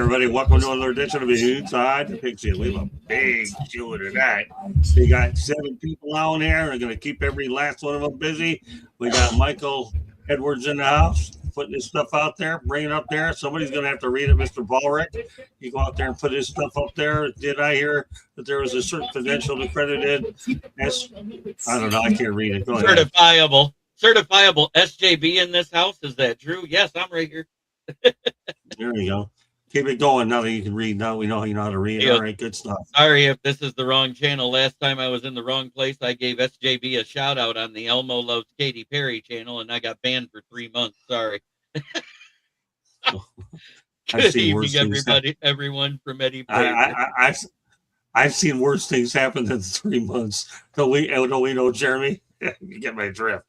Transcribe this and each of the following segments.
everybody. Welcome to another edition of Inside the Pigskin. We have a big show tonight. We got 7 people on here. We're going to keep every last one of them busy. We got Michael Edwards in the house, putting his stuff out there, bringing it up there. Somebody's going to have to read it, Mr. Ballrick. You go out there and put his stuff up there. Did I hear that there was a certain credential accredited? I don't know. I can't read it. Go ahead. Certifiable SJB in this house. Is that true? Yes, I'm right here. There you go. Keep it going now that you can read. Now we know you know how to read. Yeah. All right, good stuff. Sorry if this is the wrong channel. Last time I was in the wrong place, I gave SJB a shout out on the Elmo Loves Katy Perry channel, and I got banned for 3 months. Sorry. Good evening, everybody. Everyone from Eddie Perry. I've seen worse things happen than 3 months. Don't we know, Jeremy? You get my drift.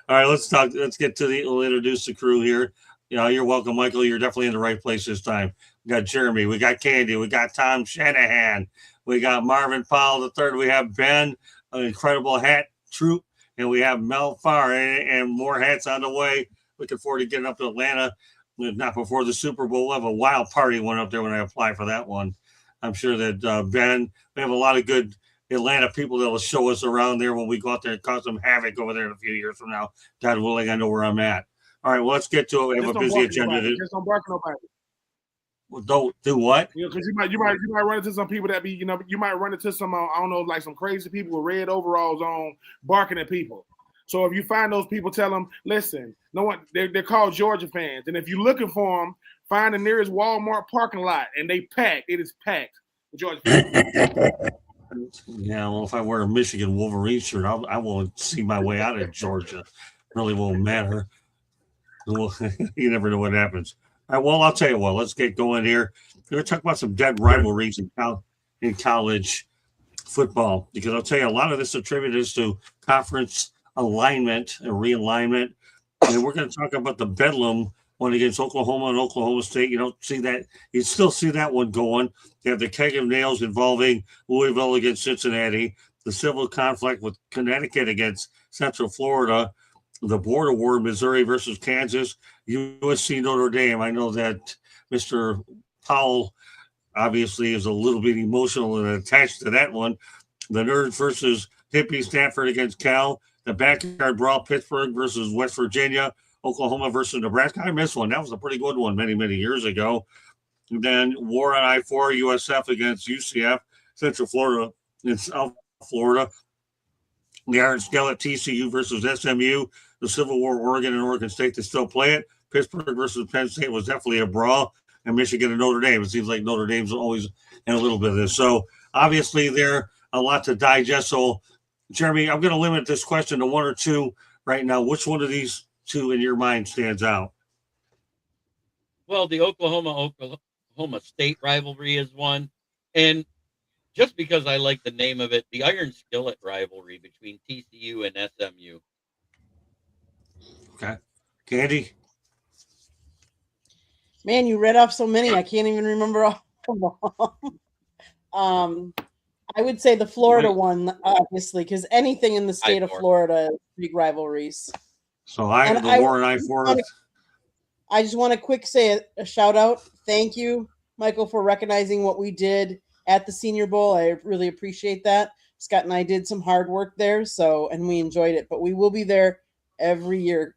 All right, let's talk. Let's get to we'll introduce the crew here. You're welcome, Michael. You're definitely in the right place this time. We got Jeremy. We got Candy. We got Tom Shanahan. We got Marvin Powell III. We have Ben, an incredible hat troop. And we have Mel Farr and more hats on the way. Looking forward to getting up to Atlanta. Not before the Super Bowl. We'll have a wild party one up there when I apply for that one. I'm sure that Ben, we have a lot of good Atlanta people that will show us around there when we go out there and cause some havoc over there in a few years from now. God willing, I know where I'm at. All right, well, let's get to it. We have a busy agenda. Just don't bark nobody. Well, don't do what? Because you might run into some people that be, you might run into some, I don't know, like some crazy people with red overalls on barking at people. So if you find those people, tell them, listen, no one, they're called Georgia fans. And if you're looking for them, find the nearest Walmart parking lot and they packed. It is packed with Georgia fans. Yeah, well, if I wear a Michigan Wolverine shirt, I won't see my way out of Georgia. Really won't matter. Well, you never know what happens. All right, well, I'll tell you what. Let's get going here. We're going to talk about some dead rivalries in college football because I'll tell you a lot of this attributed to conference alignment and realignment. And we're going to talk about the Bedlam one against Oklahoma and Oklahoma State. You don't see that. You still see that one going. You have the keg of nails involving Louisville against Cincinnati, the civil conflict with Connecticut against Central Florida, the border war, Missouri versus Kansas, USC Notre Dame. I know that Mr. Powell obviously is a little bit emotional and attached to that one. The Nerds versus Hippie, Stanford against Cal, the backyard brawl, Pittsburgh versus West Virginia, Oklahoma versus Nebraska. I missed one. That was a pretty good one many, many years ago. And then war on I-4, USF against UCF, Central Florida and South Florida. The Iron Skillet, TCU versus SMU, the Civil War, Oregon and Oregon State to still play it. Pittsburgh versus Penn State was definitely a brawl. And Michigan and Notre Dame. It seems like Notre Dame's always in a little bit of this. So obviously there a lot to digest. So Jeremy, I'm going to limit this question to one or two right now. Which one of these two in your mind stands out? Well, the Oklahoma State rivalry is one. And just because I like the name of it, the Iron Skillet rivalry between TCU and SMU. Okay. Candy? Man, you read off so many, I can't even remember all of them. I would say the Florida one, obviously, because anything in the state of Florida is big rivalries. So war on I-4. I just want to quick say a shout out. Thank you, Michael, for recognizing what we did at the Senior Bowl. I really appreciate that. Scott and I did some hard work there, and we enjoyed it. But we will be there every year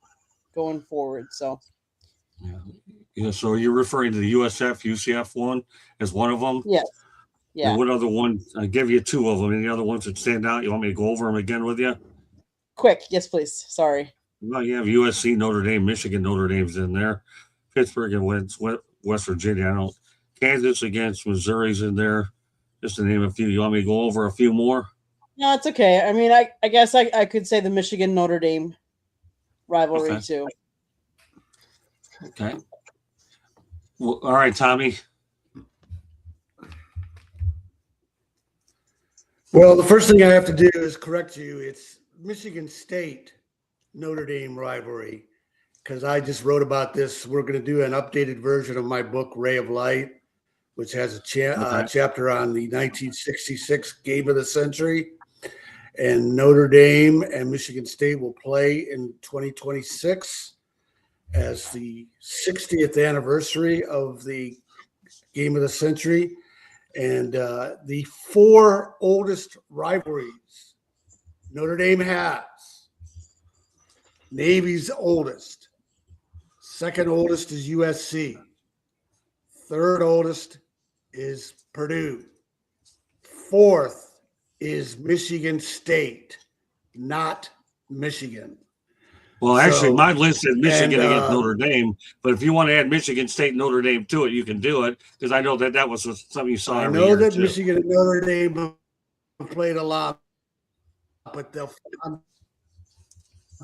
going forward. So, yeah. So you're referring to the UCF one as one of them? Yes. Yeah. And what other one? I give you two of them. Any other ones that stand out? You want me to go over them again with you? Quick. Yes, please. Sorry. Well, you have USC, Notre Dame, Michigan, Notre Dame's in there. Pittsburgh and West Virginia. Kansas against Missouri's in there. Just to name a few. You want me to go over a few more? No, it's okay. I mean, I guess I could say the Michigan Notre Dame rivalry too. Okay. Well, all right, Tommy. Well, the first thing I have to do is correct you. It's Michigan State Notre Dame rivalry because I just wrote about this. We're going to do an updated version of my book, Ray of Light, which has a chapter on the 1966 game of the century. And Notre Dame and Michigan State will play in 2026 as the 60th anniversary of the game of the century. And the 4 oldest rivalries Notre Dame has: Navy's oldest, second oldest is USC, third oldest is Purdue, fourth is Michigan State, not Michigan. Well, actually, So- my list is Michigan and, against Notre Dame. But if you want to add Michigan State and Notre Dame to it, you can do it, because I know that was something you saw I every know year that too. Michigan and Notre Dame have played a lot, but I'm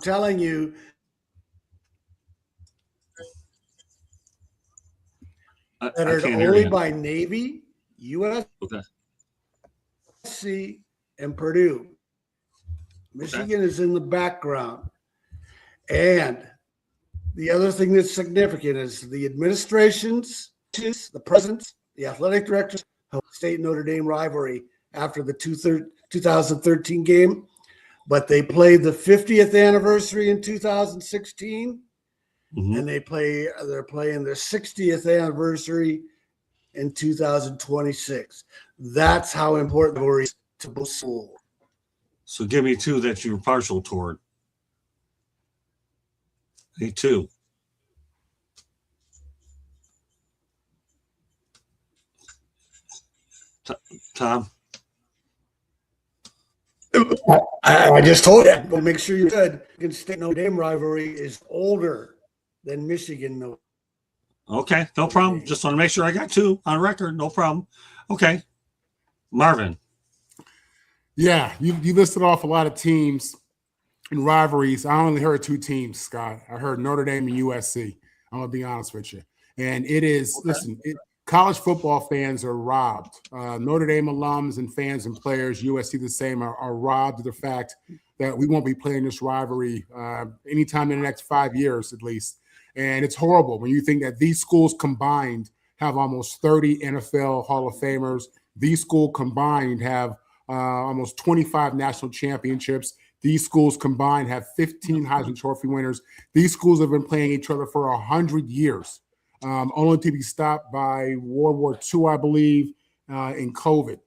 telling you, I lettered can't hear only you. by Navy, USC, Okay. and Purdue. Michigan is in the background. And the other thing that's significant is the administrations, the presidents, the athletic directors of State Notre Dame rivalry after the 2013 game, but they played the 50th anniversary in 2016, Mhm. and they're playing their 60th anniversary in 2026. That's how important the rivalry is to both schools. So give me 2 that you're partial toward. Me too. Tom? I just told you, but make sure you're good. Michigan State Notre Dame rivalry is older than Michigan Notre. Okay, no problem. Just want to make sure I got 2 on record. No problem. Okay. Marvin. Yeah, you listed off a lot of teams and rivalries. I only heard 2 teams, Scott. I heard Notre Dame and USC. I'm going to be honest with you. And it is, listen, college football fans are robbed. Notre Dame alums and fans and players, USC the same, are robbed of the fact that we won't be playing this rivalry anytime in the next 5 years at least. And it's horrible when you think that these schools combined have almost 30 NFL Hall of Famers. These schools combined have almost 25 national championships. These schools combined have 15 Heisman Trophy winners. These schools have been playing each other for 100 years, only to be stopped by World War II, I believe, and COVID.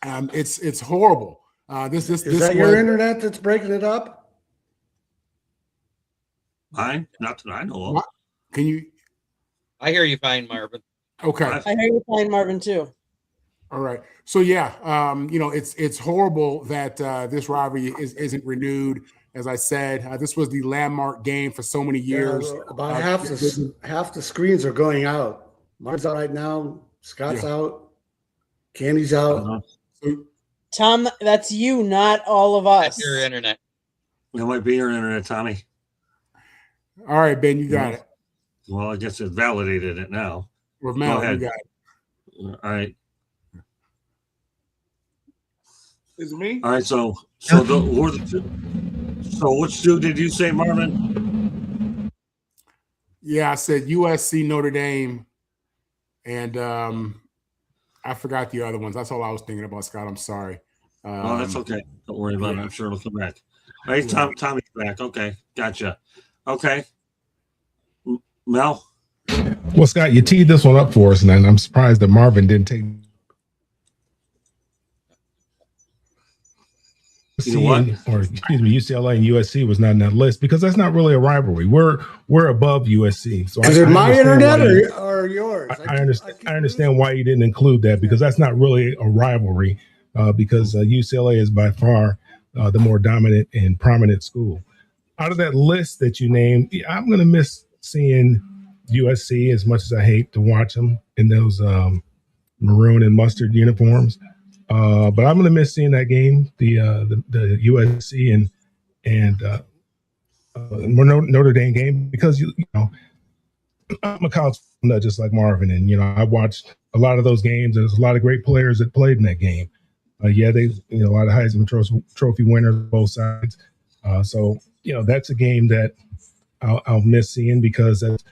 It's horrible. Is that your internet that's breaking it up? Mine? Not that I know of. Can you? I hear you fine, Marvin. Okay. I hear you fine, Marvin, too. All right. So yeah, it's horrible that this rivalry isn't renewed. As I said, this was the landmark game for so many years. About half the screens are going out. Mine's out right now. Scott's out. Candy's out. Tom, that's you, not all of us. That's your internet. That might be your internet, Tommy. All right, Ben, you got it. Well, I guess it validated it now. With Mel, you got it. All right. Is it me? All right. So which 2 did you say, Marvin? Yeah, I said USC, Notre Dame, and I forgot the other ones. That's all I was thinking about, Scott. I'm sorry. Oh, that's okay. Don't worry about it. I'm sure it'll come back. All right, Tommy's back. Okay, gotcha. Okay, Mel. Well, Scott, you teed this one up for us, and I'm surprised that Marvin didn't take UCLA and USC was not in that list because that's not really a rivalry. We're above USC. So is it my internet or yours? I understand why you didn't include that because that's not really a rivalry because UCLA is by far the more dominant and prominent school. Out of that list that you named, I'm going to miss seeing USC as much as I hate to watch them in those maroon and mustard uniforms. But I'm going to miss seeing that game, the USC and Notre Dame game because you know I'm a college nut just like Marvin, and I watched a lot of those games. There's a lot of great players that played in that game. They a lot of Heisman Trophy winners on both sides. So that's a game that I'll miss seeing because that's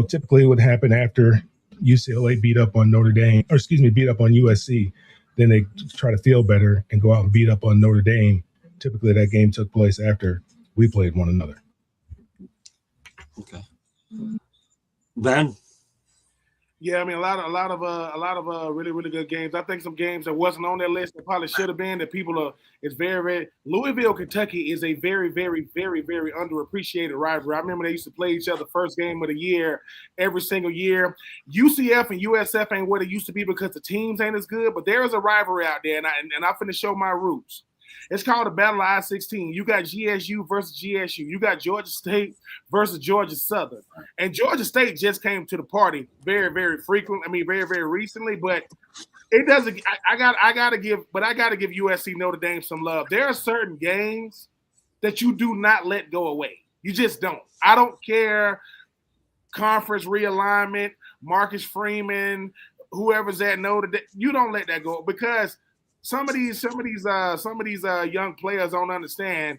typically what happened after UCLA beat up on USC. Then they try to feel better and go out and beat up on Notre Dame. Typically, that game took place after we played one another. Okay. Ben? Yeah, I mean a lot of really really good games. I think some games that wasn't on their list that probably should have been that people are. It's very Louisville, Kentucky is a very very very very underappreciated rivalry. I remember they used to play each other first game of the year every single year. UCF and USF ain't what it used to be because the teams ain't as good, but there is a rivalry out there, and I finna show my roots. It's called the Battle of I-16. You got GSU versus GSU. You got Georgia State versus Georgia Southern. And Georgia State just came to the party very, very frequent. I mean, very, very recently. But it doesn't. I gotta give USC Notre Dame some love. There are certain games that you do not let go away. You just don't. I don't care. Conference realignment, Marcus Freeman, whoever's at Notre Dame. You don't let that go because some of these young players don't understand.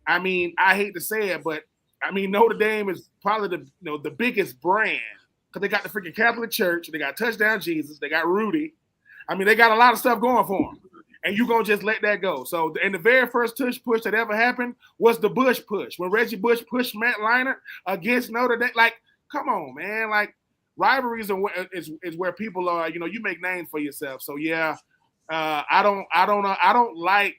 I mean, I hate to say it, but I mean Notre Dame is probably the biggest brand because they got the freaking Catholic Church, they got Touchdown Jesus, they got Rudy. I mean, they got a lot of stuff going for them, and you gonna just let that go. So, and the very first push that ever happened was the Bush push when Reggie Bush pushed Matt Leinart against Notre Dame. Like, come on, man! Like rivalries is where people are. You make names for yourself. So yeah. I don't like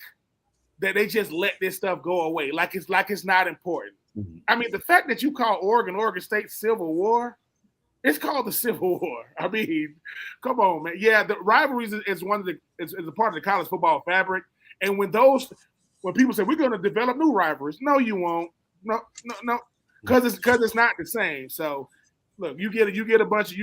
that they just let this stuff go away like it's not important. Mm-hmm. I mean, the fact that you call Oregon State Civil War, it's called the Civil War. I mean, come on, man. Yeah, the rivalries is one of is a part of the college football fabric. And when people say we're going to develop new rivalries, no, you won't. No, because it's not the same. So. Look, you get a bunch of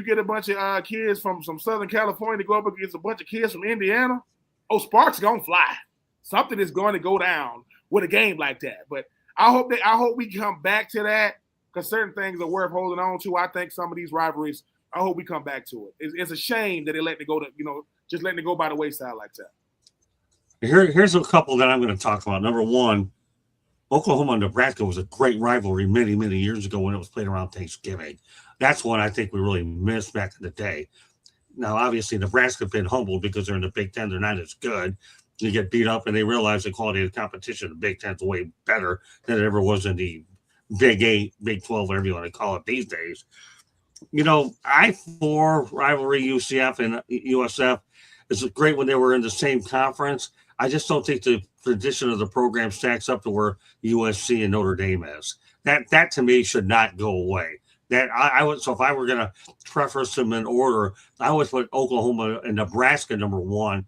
kids from Southern California to go up against a bunch of kids from Indiana. Oh, sparks gonna fly. Something is going to go down with a game like that. But I hope we come back to that because certain things are worth holding on to. I think some of these rivalries. I hope we come back to it. It's a shame that they let it go just letting it go by the wayside like that. Here's a couple that I'm going to talk about. Number one, Oklahoma and Nebraska was a great rivalry many, many years ago when it was played around Thanksgiving. That's one I think we really missed back in the day. Now, obviously, Nebraska have been humbled because they're in the Big Ten. They're not as good. They get beat up, and they realize the quality of the competition in the Big Ten is way better than it ever was in the Big 8, Big 12, whatever you want to call it these days. I-4 rivalry, UCF and USF, is great when they were in the same conference. I just don't think the tradition of the program stacks up to where USC and Notre Dame is. That to me should not go away. So if I were going to preface them in order, I would put Oklahoma and Nebraska number one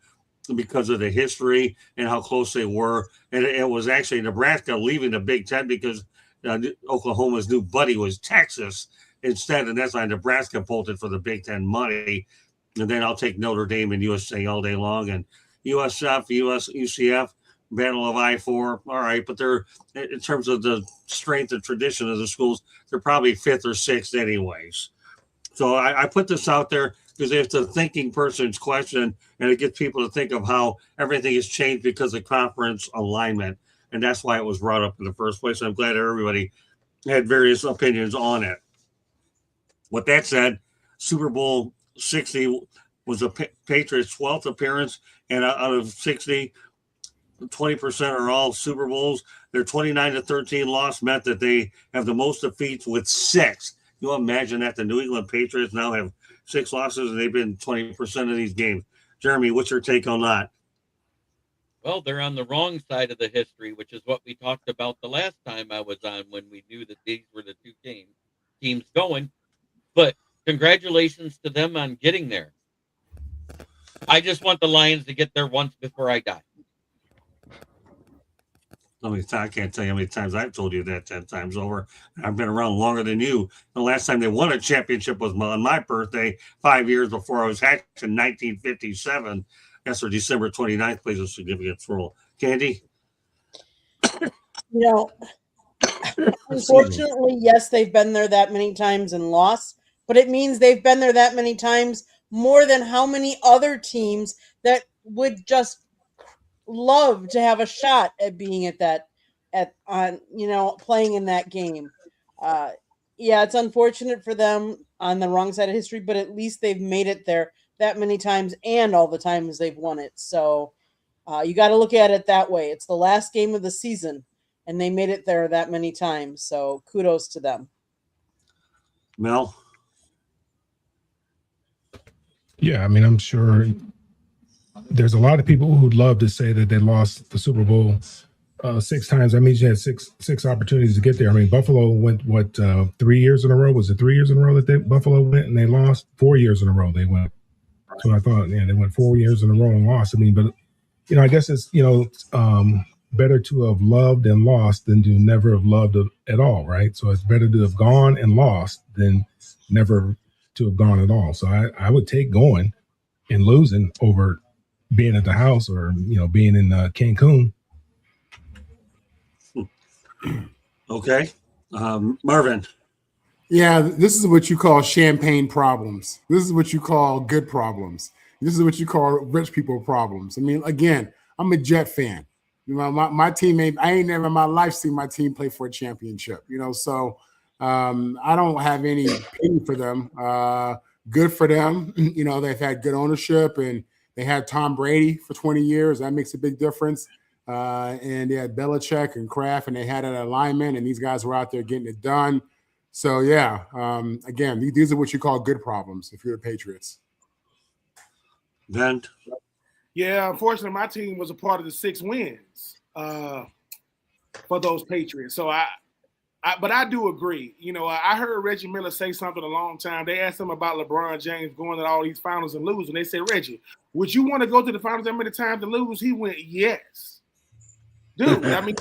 because of the history and how close they were. And it was actually Nebraska leaving the Big Ten because Oklahoma's new buddy was Texas instead. And that's why Nebraska bolted for the Big Ten money. And then I'll take Notre Dame and USA all day long. And USF, UCF, Battle of I-4, all right, but they're in terms of the strength and tradition of the schools, they're probably fifth or sixth anyways. So I put this out there because it's a thinking person's question, and it gets people to think of how everything has changed because of conference alignment, and that's why it was brought up in the first place. I'm glad everybody had various opinions on it. With that said, Super Bowl 60 was the Patriots' 12th appearance, and out of 60, 20% are all Super Bowls. Their 29-13 loss meant that they have the most defeats with 6. You imagine that the New England Patriots now have 6 losses and they've been 20% of these games. Jeremy, what's your take on that? Well, they're on the wrong side of the history, which is what we talked about the last time I was on when we knew that these were the two teams going. But congratulations to them on getting there. I just want the Lions to get there once before I die. I can't tell you how many times I've told you that 10 times over. I've been around longer than you. The last time they won a championship was on my birthday, 5 years before I was hatched in 1957. That's where December 29th plays a significant role. Candy? Unfortunately, yes, they've been there that many times and lost, but it means they've been there that many times more than how many other teams that would just love to have a shot at being playing in that game. Yeah, it's unfortunate for them on the wrong side of history, but at least they've made it there that many times and all the times they've won it. So you got to look at it that way. It's the last game of the season, and they made it there that many times. So kudos to them. Mel? Yeah, I mean, I'm sure there's a lot of people who'd love to say that they lost the Super Bowl 6 times. That means you had six opportunities to get there. I mean, Buffalo went 3 years in a row. Was it 3 years in a row that Buffalo went and they lost? 4 years in a row they went. So I thought, yeah, they went 4 years in a row and lost. I mean, but I guess it's better to have loved and lost than to never have loved at all, right? So it's better to have gone and lost than never to have gone at all. So I would take going and losing over being at the house or being in Cancun. Okay. Marvin. Yeah, this is what you call champagne problems. This is what you call good problems. This is what you call rich people problems. I mean, again, I'm a Jet fan. My team I ain't never in my life seen my team play for a championship. So I don't have any pity for them. Good for them. They've had good ownership and they had Tom Brady for 20 years. That makes a big difference. And they had Belichick and Kraft, and they had an alignment, and these guys were out there getting it done. So, yeah, again, these are what you call good problems if you're the Patriots. Then, yeah, unfortunately, my team was a part of the 6 wins for those Patriots. So but I do agree. I heard Reggie Miller say something a long time. They asked him about LeBron James going to all these finals and losing. They said, Reggie, would you want to go to the finals that many times and lose? He went, yes. Dude, I mean,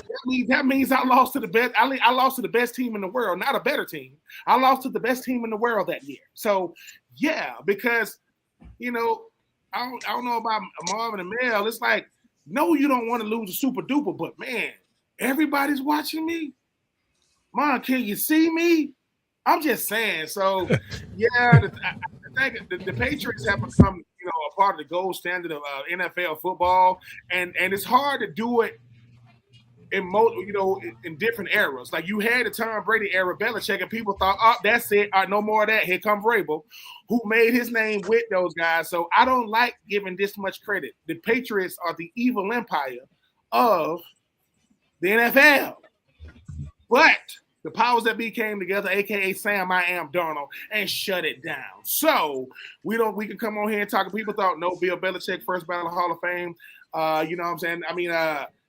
that means I lost to the best. I lost to the best team in the world, not a better team. I lost to the best team in the world that year. So, yeah, because, I don't know about Marvin and Mel. It's like, no, you don't want to lose a super duper, but man, everybody's watching me. Mom, can you see me? I'm just saying. So, yeah, the Patriots have become, a part of the gold standard of NFL football, and it's hard to do it in most, in different eras. Like you had the Tom Brady era, Belichick, and people thought, oh, that's it. No more of that. Here comes Vrabel, who made his name with those guys. So I don't like giving this much credit. The Patriots are the evil empire of the NFL. But the powers that be came together, aka Sam I Am Darnold, and shut it down. So we can come on here and talk. People thought no Bill Belichick, first ballot Hall of Fame. You know what I'm saying? I mean,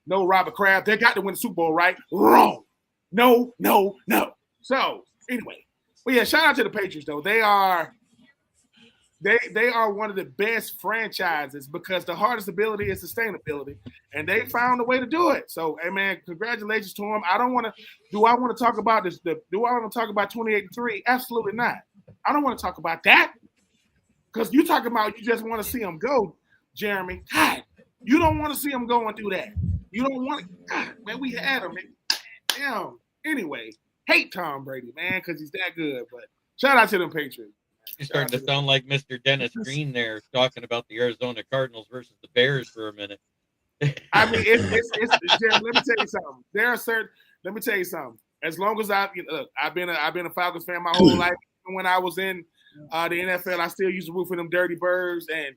no Robert Kraft. They got to win the Super Bowl, right? Wrong. No. So anyway, well, yeah, shout out to the Patriots though. They are one of the best franchises because the hardest ability is sustainability, and they found a way to do it. So, hey man, congratulations to them. Do I want to talk about this? Do I want to talk about 28-3? Absolutely not. I don't want to talk about that because you talking about you just want to see them go, Jeremy. God, you don't want to see them go and do that. You don't want to. God, man, we had him. Damn. Anyway, hate Tom Brady, man, because he's that good. But shout out to them Patriots. You're starting to sound like Mr. Dennis Green there, talking about the Arizona Cardinals versus the Bears for a minute. I mean, it's let me tell you something. Let me tell you something. As long as I've been a Falcons fan my whole life. When I was in the NFL, I still used to root for them Dirty Birds, and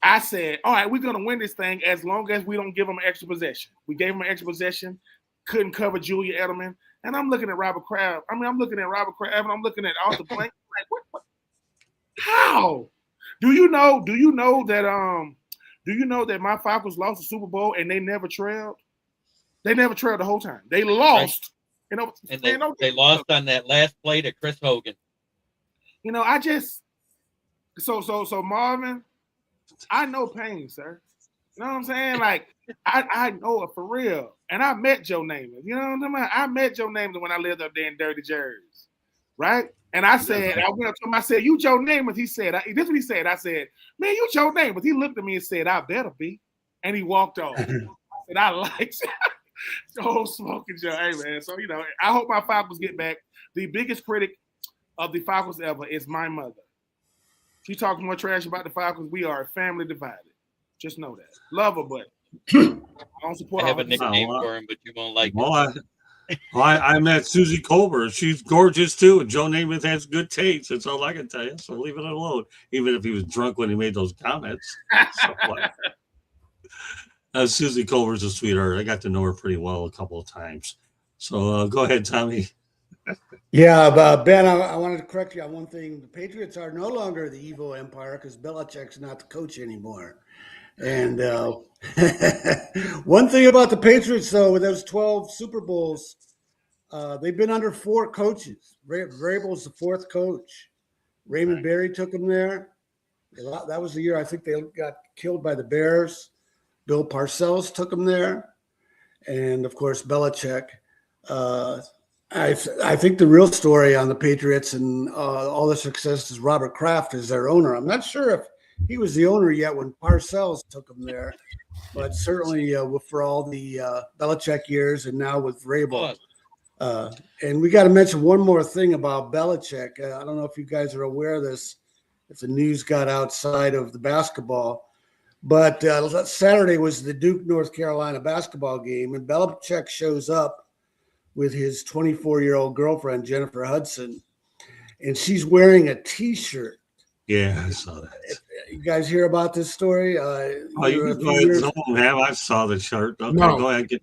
I said, all right, we're going to win this thing as long as we don't give them an extra possession. We gave them an extra possession, couldn't cover Julia Edelman. And I'm looking at Robert Kraft. I'm looking at Robert Kraft, and I'm looking at Arthur Blank. Like, what? How? Do you know that my Falcons lost the Super Bowl and they never trailed? They never trailed the whole time. They lost. Right. They lost on that last play to Chris Hogan. I just so Marvin, I know pain, sir. You know what I'm saying? Like, I know it for real. And I met Joe Namath. You know what I'm talking about? I met Joe Namath when I lived up there in Dirty Jerry's. Right? And I said, I went up to him, I said, you Joe Namath? He said, this is what he said. I said, man, you Joe Namath. He looked at me and said, I better be. And he walked off. I said, I like the whole smoking Joe. Hey, man. So, I hope my Falcons get back. The biggest critic of the Falcons ever is my mother. She talks more trash about the Falcons. We are family divided. Just know that. Love her, but I don't support her. I have a nickname for him, but you won't like it. I met Susie Colbert. She's gorgeous too. And Joe Namath has good taste. That's all I can tell you. So leave it alone. Even if he was drunk when he made those comments. Susie Colbert's a sweetheart. I got to know her pretty well a couple of times. So go ahead, Tommy. Yeah, but Ben, I wanted to correct you on one thing. The Patriots are no longer the evil empire because Belichick's not the coach anymore. And one thing about the Patriots, though, with those 12 Super Bowls, they've been under 4 coaches. Vrabel's the 4th coach. Raymond Berry took them there. That was the year I think they got killed by the Bears. Bill Parcells took them there. And, of course, Belichick. I think the real story on the Patriots and all the success is Robert Kraft as their owner. I'm not sure if he was the owner yet when Parcells took him there, but certainly for all the Belichick years and now with Vrabel. And we got to mention one more thing about Belichick. I don't know if you guys are aware of this, if the news got outside of the basketball, but Saturday was the Duke, North Carolina basketball game, and Belichick shows up with his 24-year-old girlfriend, Jennifer Hudson, and she's wearing a T-shirt. Yeah, I saw that. You guys hear about this story? You can go ahead. Some of them have. I saw the chart. Okay, No. go ahead. Get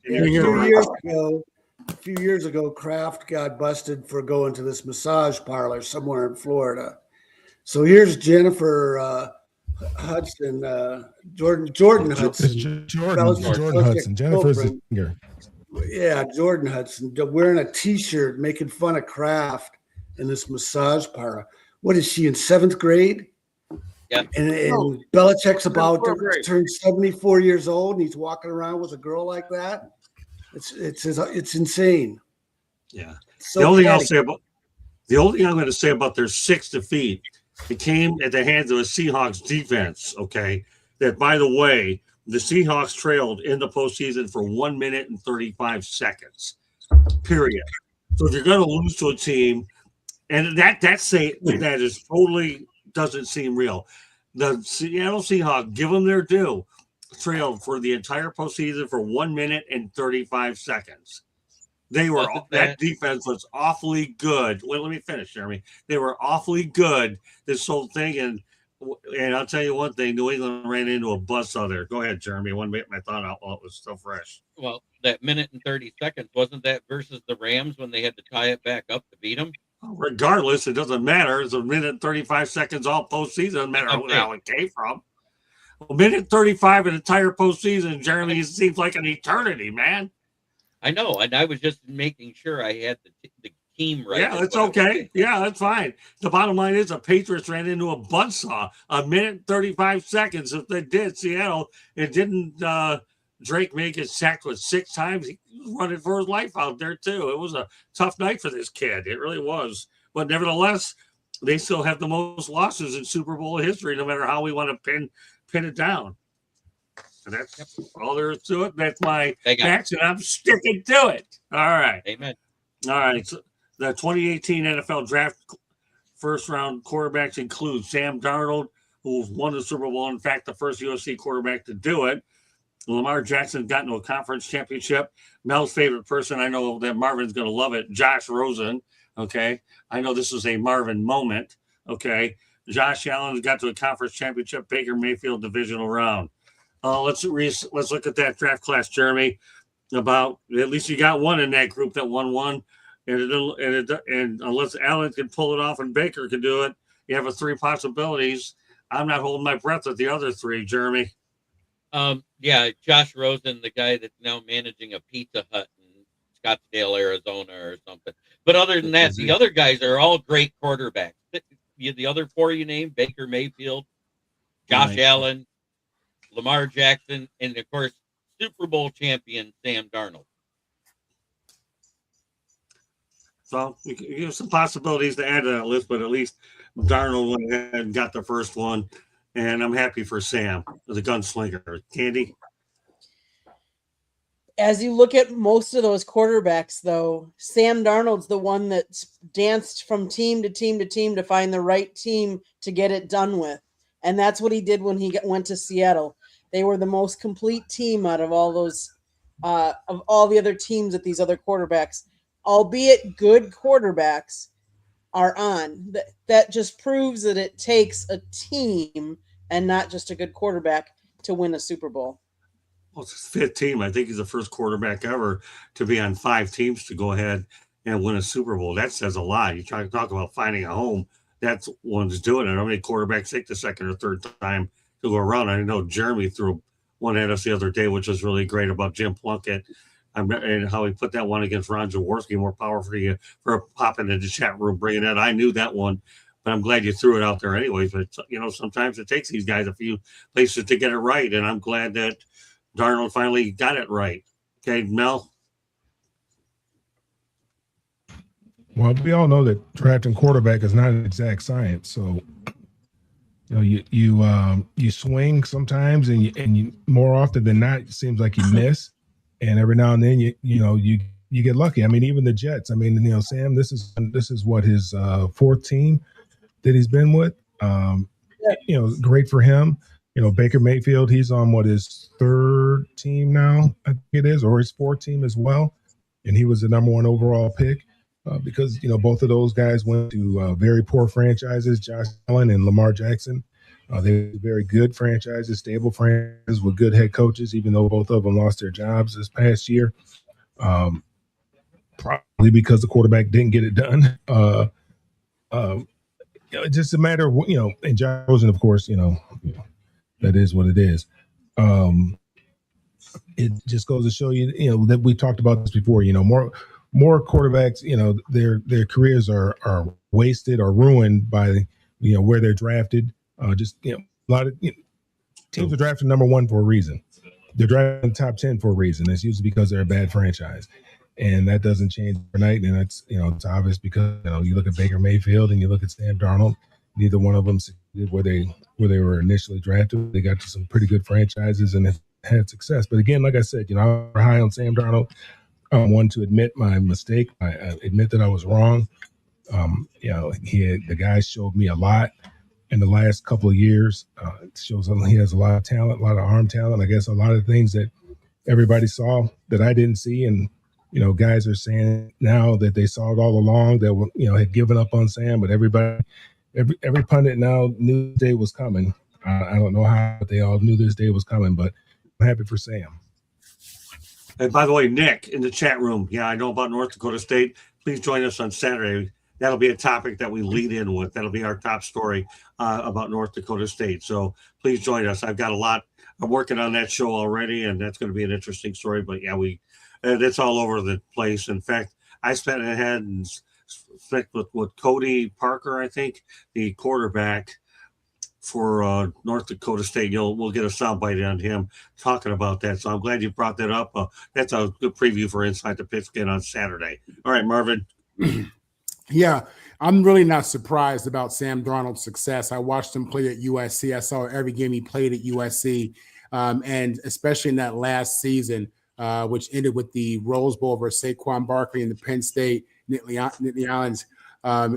A few years ago, Kraft got busted for going to this massage parlor somewhere in Florida. So here's Jennifer Hudson, Jordan Hudson. Jordan Hudson. Jennifer's the singer. Yeah, Jordan Hudson wearing a T-shirt, making fun of Kraft in this massage parlor. What is she in 7th grade? Yeah. And Belichick's about to turn 74 years old, and he's walking around with a girl like that. It's insane. Yeah. So the only thing I'm going to say about their 6 defeat, it came at the hands of a Seahawks defense. Okay, that by the way, the Seahawks trailed in the postseason for 1 minute and 35 seconds. Period. So if you're going to lose to a team, and that is totally doesn't seem real. The Seattle Seahawks, give them their due, trailed for the entire postseason for 1 minute and 35 seconds. That defense was awfully good. Well, let me finish, Jeremy. They were awfully good this whole thing, and I'll tell you one thing: New England ran into a bus out there. Go ahead, Jeremy. I want to get my thought out while it was still fresh. Well, that minute and 30 seconds, wasn't that versus the Rams when they had to tie it back up to beat them? Regardless, it doesn't matter. It's a minute and 35 seconds all postseason. Doesn't matter who the hell it came from. A minute 35 an entire postseason, Jeremy, seems like an eternity, man. I know, and I was just making sure I had the team right. Yeah, that's okay. Yeah, that's fine. The bottom line is the Patriots ran into a buzzsaw. A minute 35 seconds. If they did, Seattle, it didn't Drake may get sacked with 6 times. He was running for his life out there, too. It was a tough night for this kid. It really was. But nevertheless, they still have the most losses in Super Bowl history, no matter how we want to pin it down. And that's all there is to it. That's my facts, and I'm sticking to it. All right. Amen. All right. So the 2018 NFL Draft first-round quarterbacks include Sam Darnold, who won the Super Bowl. In fact, the first USC quarterback to do it. Lamar Jackson got into a conference championship. Mel's favorite person, I know that Marvin's going to love it, Josh Rosen. Okay. I know this is a Marvin moment. Okay. Josh Allen got to a conference championship, Baker Mayfield divisional round. Let's look at that draft class, Jeremy. About at least you got one in that group that won one. And unless Allen can pull it off and Baker can do it, you have 3 possibilities. I'm not holding my breath at the other 3, Jeremy. Yeah, Josh Rosen, the guy that's now managing a Pizza Hut in Scottsdale, Arizona or something. But other than that, the other guys are all great quarterbacks. The other 4 you named, Baker Mayfield, Josh Allen, Lamar Jackson, and of course, Super Bowl champion Sam Darnold. So you have some possibilities to add to that list, but at least Darnold went ahead and got the first one. And I'm happy for Sam, the gunslinger. Candy? As you look at most of those quarterbacks, though, Sam Darnold's the one that's danced from team to team to team to find the right team to get it done with. And that's what he did when he went to Seattle. They were the most complete team out of all those, of all the other teams that these other quarterbacks, albeit good quarterbacks, are on. That just proves that it takes a team and not just a good quarterback to win a Super Bowl. Well, it's his 5th team. I think he's the first quarterback ever to be on 5 teams to go ahead and win a Super Bowl. That says a lot. You try to talk about finding a home. That's one's doing it. How many quarterbacks take the second or third time to go around? I know Jeremy threw one at us the other day, which was really great about Jim Plunkett and how he put that one against Ron Jaworski. More power for you for popping into the chat room, bringing that. I knew that one, but I'm glad you threw it out there anyways. But, sometimes it takes these guys a few places to get it right, and I'm glad that Darnold finally got it right. Okay, Mel? Well, we all know that drafting quarterback is not an exact science. So, you swing sometimes, and you more often than not, it seems like you miss, and every now and then you get lucky. I mean, even the Jets. I mean, Sam, this is what his fourth team that he's been with. Great for him. Baker Mayfield, he's on his third team now, I think it is, or his fourth team as well, and he was the number one overall pick. Because both of those guys went to very poor franchises, Josh Allen and Lamar Jackson. They were very good franchises, stable franchises with good head coaches, even though both of them lost their jobs this past year. Probably because the quarterback didn't get it done. It's just a matter of, and Josh Rosen, of course, that is what it is. It just goes to show you, that we talked about this before, more quarterbacks, their careers are wasted or ruined by, where they're drafted. A lot of teams are drafted number one for a reason. They're drafted in the top 10 for a reason. It's usually because they're a bad franchise, and that doesn't change overnight. And that's, it's obvious because, you look at Baker Mayfield and you look at Sam Darnold. Neither one of them succeeded where they were initially drafted. They got to some pretty good franchises and had success. But again, like I said, I'm high on Sam Darnold. I'm one to admit my mistake. I admit that I was wrong. The guy showed me a lot in the last couple of years. It shows he has a lot of talent, a lot of arm talent. I guess a lot of things that everybody saw that I didn't see, and guys are saying now that they saw it all along. That had given up on Sam, but every pundit now knew this day was coming. I don't know how they all knew this day was coming, but I'm happy for Sam. And by the way, Nick in the chat room, I know about North Dakota State. Please join us on Saturday. That'll be a topic that we lead in with. That'll be our top story about North Dakota State. So please join us. I've got a lot. I'm working on that show already, and that's going to be an interesting story. But it's all over the place. In fact, I spent ahead and spent with Cody Parker, I think, the quarterback for North Dakota State. We'll get a soundbite on him talking about that. So I'm glad you brought that up. That's a good preview for Inside the Pigskin on Saturday. All right, Marvin. Yeah, I'm really not surprised about Sam Darnold's success. I watched him play at USC. I saw every game he played at USC, and especially in that last season, which ended with the Rose Bowl versus Saquon Barkley and the Penn State Nittany Lions.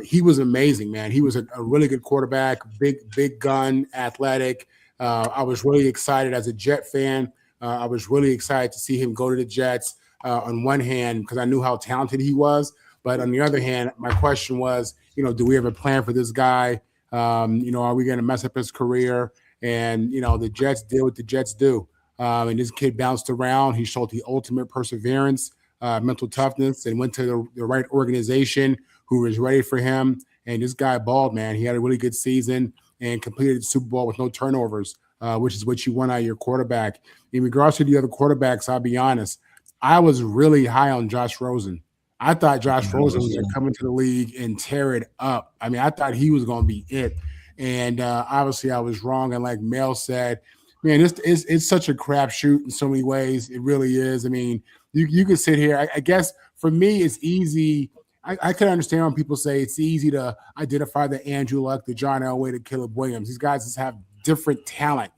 He was amazing, man. He was a really good quarterback, big gun, athletic. I was really excited as a Jet fan. I was really excited to see him go to the Jets on one hand because I knew how talented he was. But on the other hand, my question was, do we have a plan for this guy? Are we going to mess up his career? And, the Jets did what the Jets do. And this kid bounced around. He showed the ultimate perseverance, mental toughness, and went to the right organization who was ready for him. And this guy balled, man. He had a really good season and completed the Super Bowl with no turnovers, which is what you want out of your quarterback. In regards to the other quarterbacks, I'll be honest, I was really high on Josh Rosen. I thought Josh Rosen was going to come into the league and tear it up. I mean, I thought he was going to be it. And obviously I was wrong. And like Mel said, man, it's such a crapshoot in so many ways. It really is. I mean, you can sit here. I guess for me, it's easy. I can understand when people say it's easy to identify the Andrew Luck, the John Elway, the Caleb Williams. These guys just have different talent,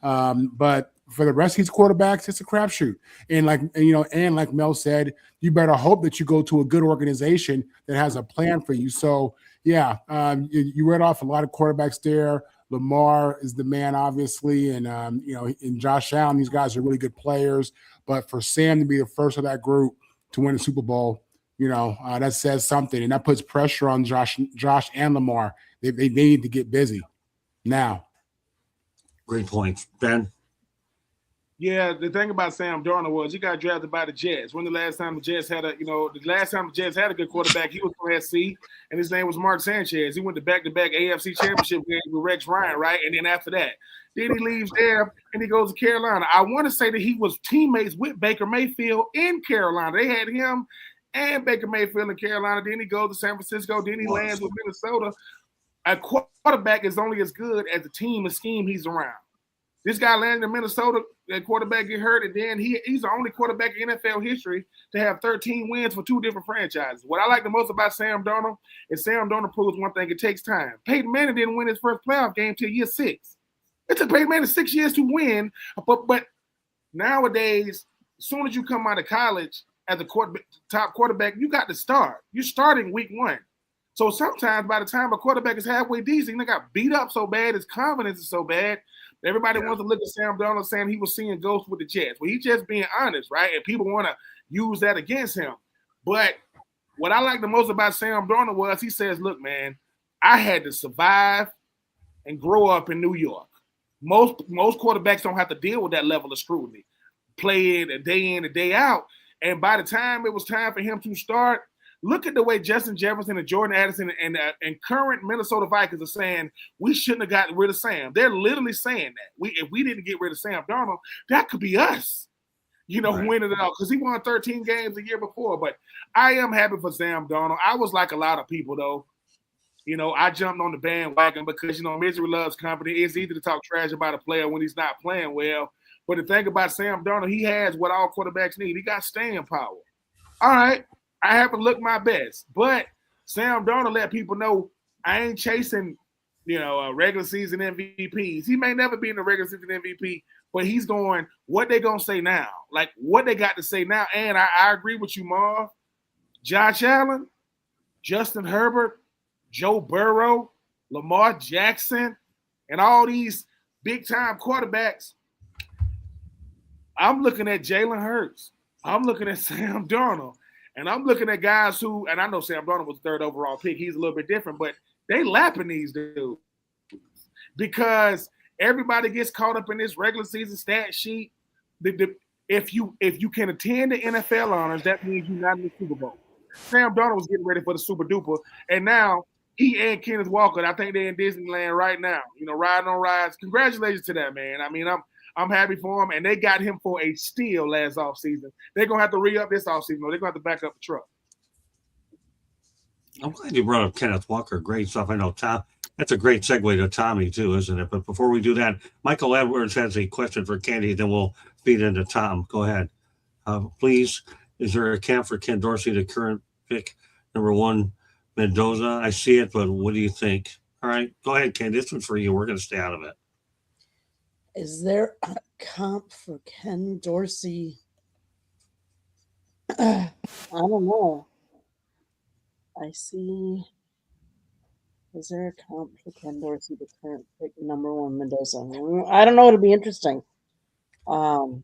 but for the rest of these quarterbacks, it's a crapshoot. And like Mel said, you better hope that you go to a good organization that has a plan for you. So yeah, you read off a lot of quarterbacks there. Lamar is the man, obviously, and and Josh Allen. These guys are really good players. But for Sam to be the first of that group to win the Super Bowl, that says something, and that puts pressure on Josh and Lamar. They need to get busy now. Great point, Ben. Yeah, the thing about Sam Darnold was he got drafted by the Jets. When the last time the Jets had a good quarterback, he was from SC, and his name was Mark Sanchez. He went to back-to-back AFC championship games with Rex Ryan, right? And then after that, then he leaves there and he goes to Carolina. I want to say that he was teammates with Baker Mayfield in Carolina. They had him and Baker Mayfield in Carolina. Then he goes to San Francisco. Then he lands with Minnesota. A quarterback is only as good as the team and scheme he's around. This guy landed in Minnesota, that quarterback get hurt, and then he's the only quarterback in NFL history to have 13 wins for 2 different franchises. What I like the most about Sam Darnold is Sam Darnold proves one thing: it takes time. Peyton Manning didn't win his first playoff game till year 6. It took Peyton Manning 6 years to win, but nowadays, as soon as you come out of college as a top quarterback, you got to start. You're starting week 1. So sometimes by the time a quarterback is halfway decent, they got beat up so bad, his confidence is so bad. Everybody wants to look at Sam Darnold saying he was seeing ghosts with the Jets. Well, he's just being honest, right? And people want to use that against him. But what I like the most about Sam Darnold was he says, look, man, I had to survive and grow up in New York. Most quarterbacks don't have to deal with that level of scrutiny. Play it a day in, a day out. And by the time it was time for him to start, look at the way Justin Jefferson and Jordan Addison and current Minnesota Vikings are saying we shouldn't have gotten rid of Sam. They're literally saying that if we didn't get rid of Sam Darnold, that could be us, winning it all because he won 13 games a year before. But I am happy for Sam Darnold. I was like a lot of people though. I jumped on the bandwagon because misery loves company. It's easy to talk trash about a player when he's not playing well. But the thing about Sam Darnold, he has what all quarterbacks need. He got staying power. All right. I haven't looked my best, but Sam Darnold let people know I ain't chasing, regular season MVPs. He may never be in the regular season MVP, but he's going, what they going to say now? Like, what they got to say now. And I agree with you, Marv. Josh Allen, Justin Herbert, Joe Burrow, Lamar Jackson, and all these big-time quarterbacks. I'm looking at Jalen Hurts. I'm looking at Sam Darnold. And I'm looking at guys who, and I know Sam Darnold was the 3rd overall pick. He's a little bit different, but they lapping these dudes because everybody gets caught up in this regular season stat sheet. If you can attend the NFL honors, that means you're not in the Super Bowl. Sam Darnold was getting ready for the Super Duper, and now he and Kenneth Walker, I think they're in Disneyland right now, riding on rides. Congratulations to that, man. I mean, I'm happy for him, and they got him for a steal last offseason. They're going to have to re-up this offseason, or they're going to have to back up the truck. I'm glad you brought up Kenneth Walker. Great stuff. I know, Tom. That's a great segue to Tommy, too, isn't it? But before we do that, Michael Edwards has a question for Candy, then we'll feed into Tom. Go ahead. Please, is there a camp for Ken Dorsey, the current pick, number 1, Mendoza? I see it, but what do you think? All right, go ahead, Ken. This one's for you. We're going to stay out of it. Is there a comp for Ken Dorsey? I don't know. I see. Is there a comp for Ken Dorsey, the current pick, number 1, Mendoza? I don't know. It'll be interesting. Well,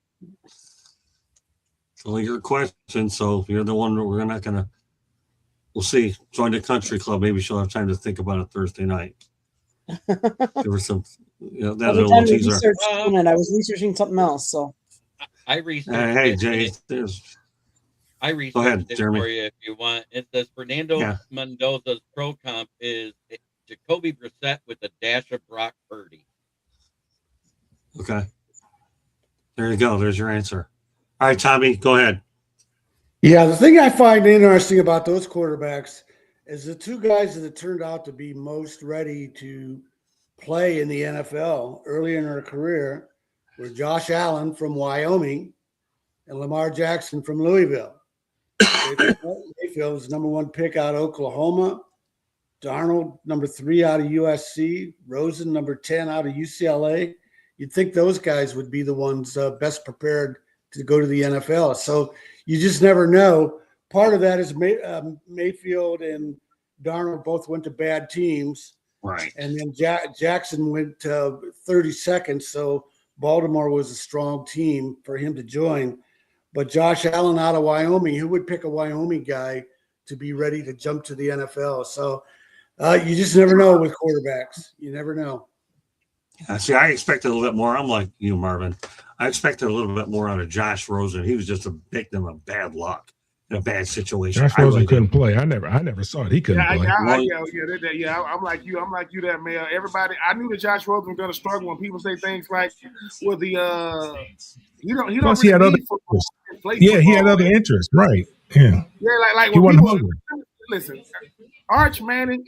your question, so you're the one that we're not going to. We'll see. Join the country club. Maybe she'll have time to think about it Thursday night. Give her some. That's a little teaser. I was researching something else, so I researched. Hey, Jay, I researched go ahead, it Jeremy. for you if you want. It says Fernando Mendoza's pro comp is Jacoby Brissett with a dash of Brock Purdy. Okay. There you go. There's your answer. All right, Tommy, go ahead. Yeah, the thing I find interesting about those quarterbacks is the 2 guys that turned out to be most ready to play in the NFL early in their career were Josh Allen from Wyoming and Lamar Jackson from Louisville. Mayfield was number 1 pick out of Oklahoma. Darnold, number 3 out of USC. Rosen, number 10 out of UCLA. You'd think those guys would be the ones best prepared to go to the NFL. So you just never know. Part of that is Mayfield and Darnold both went to bad teams. Right. And then Jackson went 32nd, so Baltimore was a strong team for him to join. But Josh Allen out of Wyoming, who would pick a Wyoming guy to be ready to jump to the NFL? So you just never know with quarterbacks. You never know. See, I expected a little bit more. I'm like you, Marvin. I expected a little bit more out of Josh Rosen. He was just a victim of bad luck in a bad situation. Josh I Rosen really did. couldn't play. I never saw it. He couldn't play. Well, I'm like you. I'm like you, that man. Everybody, I knew that Josh Rosen was going to struggle when people say things like, "Well, he don't Plus, he really had other need football. interests. He can play Yeah, he had football." other interests. Right. Yeah. Yeah, like He when wasn't people hungry. listen, Arch Manning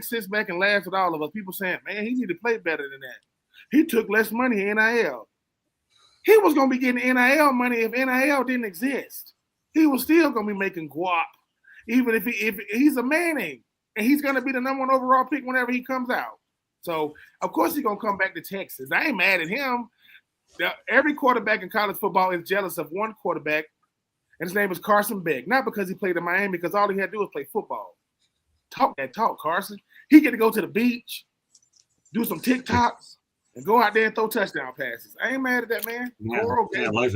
sits back and laughs at all of us. People saying, "Man, he need to play better than that." He took less money in NIL. He was going to be getting NIL money if NIL didn't exist. He was still going to be making guap, even if he's a Manning, and he's going to be the number 1 overall pick whenever he comes out. So of course he's going to come back to Texas. I ain't mad at him. Every quarterback in college football is jealous of one quarterback, and his name is Carson Beck. Not because he played in Miami, because all he had to do was play football. Talk that talk, Carson. He get to go to the beach, do some TikToks, and go out there and throw touchdown passes. I ain't mad at that, man. Life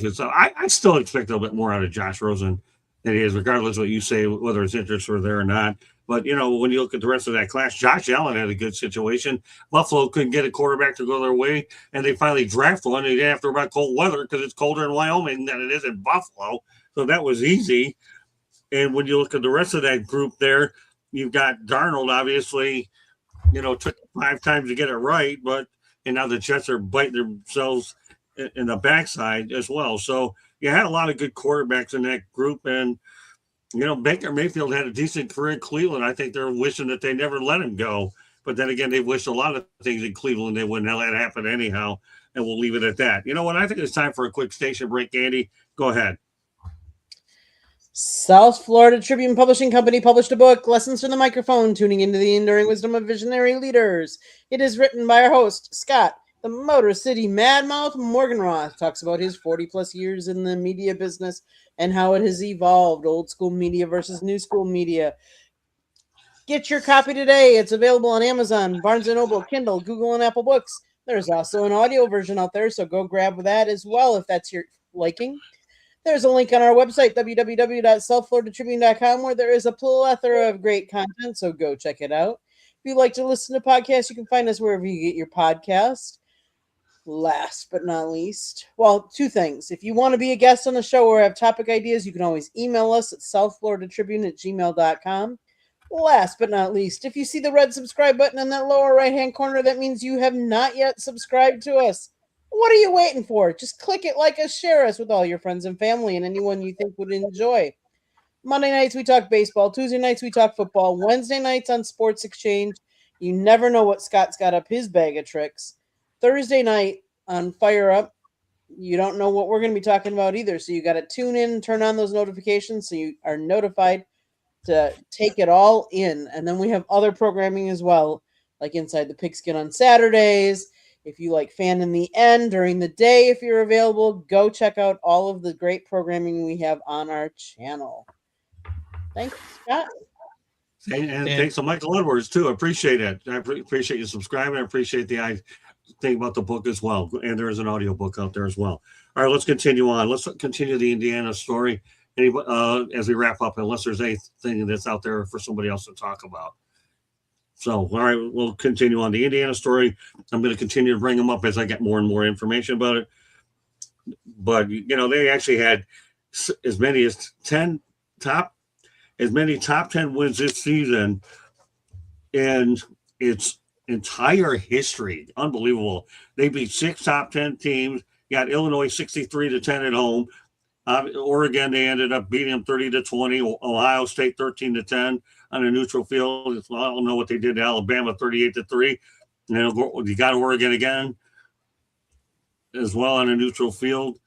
is. I still expect a little bit more out of Josh Rosen than he is, regardless of what you say, whether his interests were there or not. But when you look at the rest of that class, Josh Allen had a good situation. Buffalo couldn't get a quarterback to go their way, and they finally drafted one. They didn't have to worry about cold weather because it's colder in Wyoming than it is in Buffalo, so that was easy. And when you look at the rest of that group there, you've got Darnold, obviously. Took 5 times to get it right, and now the Jets are biting themselves in the backside as well. So you had a lot of good quarterbacks in that group, and Baker Mayfield had a decent career in Cleveland. I think they're wishing that they never let him go, but then again, they wished a lot of things in Cleveland they wouldn't let happen anyhow, and we'll leave it at that. You know what? I think it's time for a quick station break. Andy, go ahead. South Florida Tribune Publishing Company published a book, Lessons from the Microphone, Tuning into the Enduring Wisdom of Visionary Leaders. It is written by our host, Scott, the Motor City Madmouth Morganroth. Talks about his 40-plus years in the media business and how it has evolved, old school media versus new school media. Get your copy today. It's available on Amazon, Barnes & Noble, Kindle, Google, and Apple Books. There's also an audio version out there, so go grab that as well if that's your liking. There's a link on our website, www.southfloridatribune.com, where there is a plethora of great content, so go check it out. If you like to listen to podcasts, you can find us wherever you get your podcast. Last but not least, well, 2 things. If you want to be a guest on the show or have topic ideas, you can always email us at southfloridatribune@gmail.com. Last but not least, if you see the red subscribe button in that lower right-hand corner, that means you have not yet subscribed to us. What are you waiting for? Just click it, like us, share us with all your friends and family and anyone you think would enjoy. Monday nights, we talk baseball. Tuesday nights, we talk football. Wednesday nights on Sports Exchange. You never know what Scott's got up his bag of tricks. Thursday night on Fire Up, you don't know what we're going to be talking about either. So you got to tune in and turn on those notifications so you are notified to take it all in. And then we have other programming as well, like Inside the Pigskin on Saturdays. If you like Fan in the End during the day, if you're available, go check out all of the great programming we have on our channel. Thanks, Scott. And thanks to Michael Edwards, too. I appreciate it. I appreciate you subscribing. I appreciate the thing about the book as well. And there is an audio book out there as well. All right, let's continue on. Let's continue the Indiana story as we wrap up, unless there's anything that's out there for somebody else to talk about. So, all right, we'll continue on the Indiana story. I'm going to continue to bring them up as I get more and more information about it. But, they actually had as many as top 10 wins this season in its entire history. Unbelievable. They beat 6 top 10 teams. Got Illinois 63-10 at home. Oregon, they ended up beating them 30-20. Ohio State 13-10 on a neutral field. I don't know what they did to Alabama 38-3. And then you got Oregon again as well on a neutral field.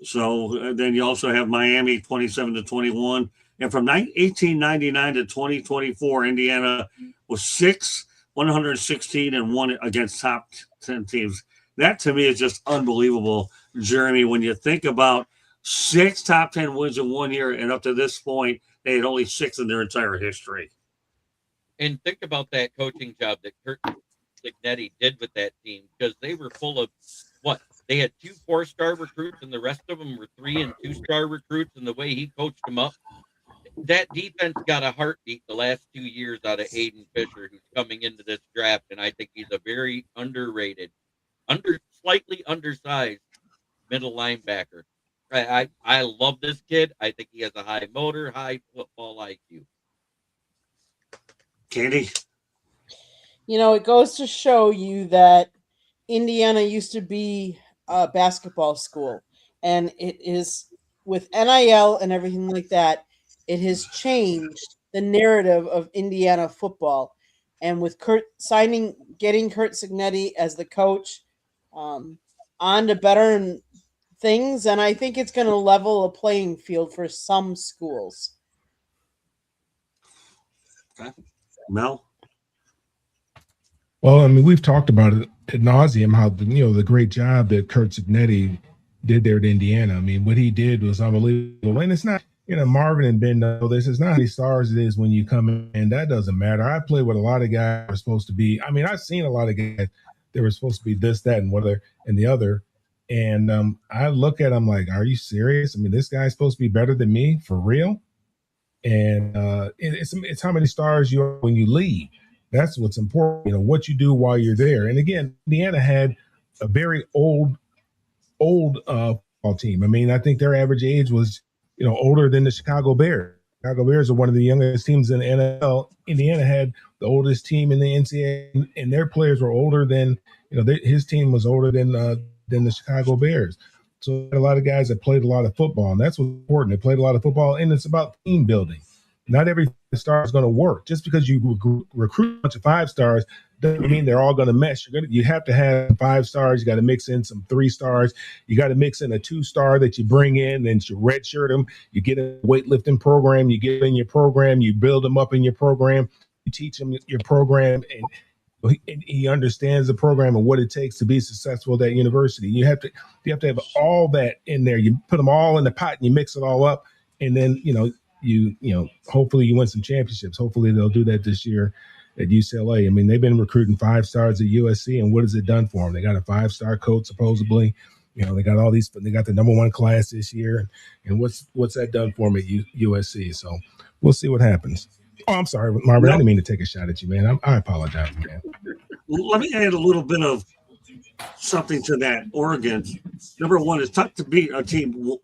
So then you also have Miami 27-21. And from 1899 to 2024, Indiana was 116-1 against top 10 teams. That to me is just unbelievable, Jeremy. When you think about 6 top 10 wins in 1 year, and up to this point, they had only 6 in their entire history. And think about that coaching job that Kurt Signetti did with that team, because they were full of what? They had 2 4-star recruits, and the rest of them were 3 and 2-star recruits. And the way he coached them up, that defense got a heartbeat the last 2 years out of Aiden Fisher, who's coming into this draft, and I think he's a very underrated, slightly undersized middle linebacker. I love this kid. I think he has a high motor, high football IQ. Katie? It goes to show you that Indiana used to be a basketball school, and it is with NIL and everything like that, it has changed the narrative of Indiana football. And with getting Kurt Signetti as the coach, on to better things, and I think it's going to level a playing field for some schools. Okay. Mel? Well, I mean, we've talked about it ad nauseum how the great job that Kurt Signetti did there at Indiana. I mean, what he did was unbelievable. And it's not, Marvin and Ben know this. It's not how many stars it is when you come in. That doesn't matter. I played with a lot of guys who are supposed to be. I mean, I've seen a lot of guys that were supposed to be this, that, and the other. And I look at them like, are you serious? I mean, this guy's supposed to be better than me for real. And it's how many stars you are when you leave. That's what's important, what you do while you're there. And again, Indiana had a very old football team. I mean, I think their average age was, older than the Chicago Bears. Chicago Bears are one of the youngest teams in the NFL. Indiana had the oldest team in the NCAA, and their players were older than, his team was older than the Chicago Bears. So a lot of guys that played a lot of football, and that's what's important. They played a lot of football, and it's about team building. Not every star is going to work. Just because you recruit a bunch of 5 stars doesn't mean they're all going to mesh. You have to have 5 stars. You got to mix in some 3 stars. You got to mix in a 2-star that you bring in, and you redshirt them. You get a weightlifting program. You get in your program. You build them up in your program. You teach them your program, and he understands the program and what it takes to be successful at that university. You have to have all that in there. You put them all in the pot and you mix it all up, and then you hopefully you win some championships. Hopefully they'll do that this year at UCLA. I mean, they've been recruiting 5 stars at USC, and what has it done for them? They got a 5-star coach supposedly. They got all these. They got the number 1 class this year, and what's that done for them at USC? So we'll see what happens. Oh, I'm sorry, Marvin. I didn't mean to take a shot at you, man. I apologize, man. Let me add a little bit of something to that. Oregon, number 1, it's tough to beat a team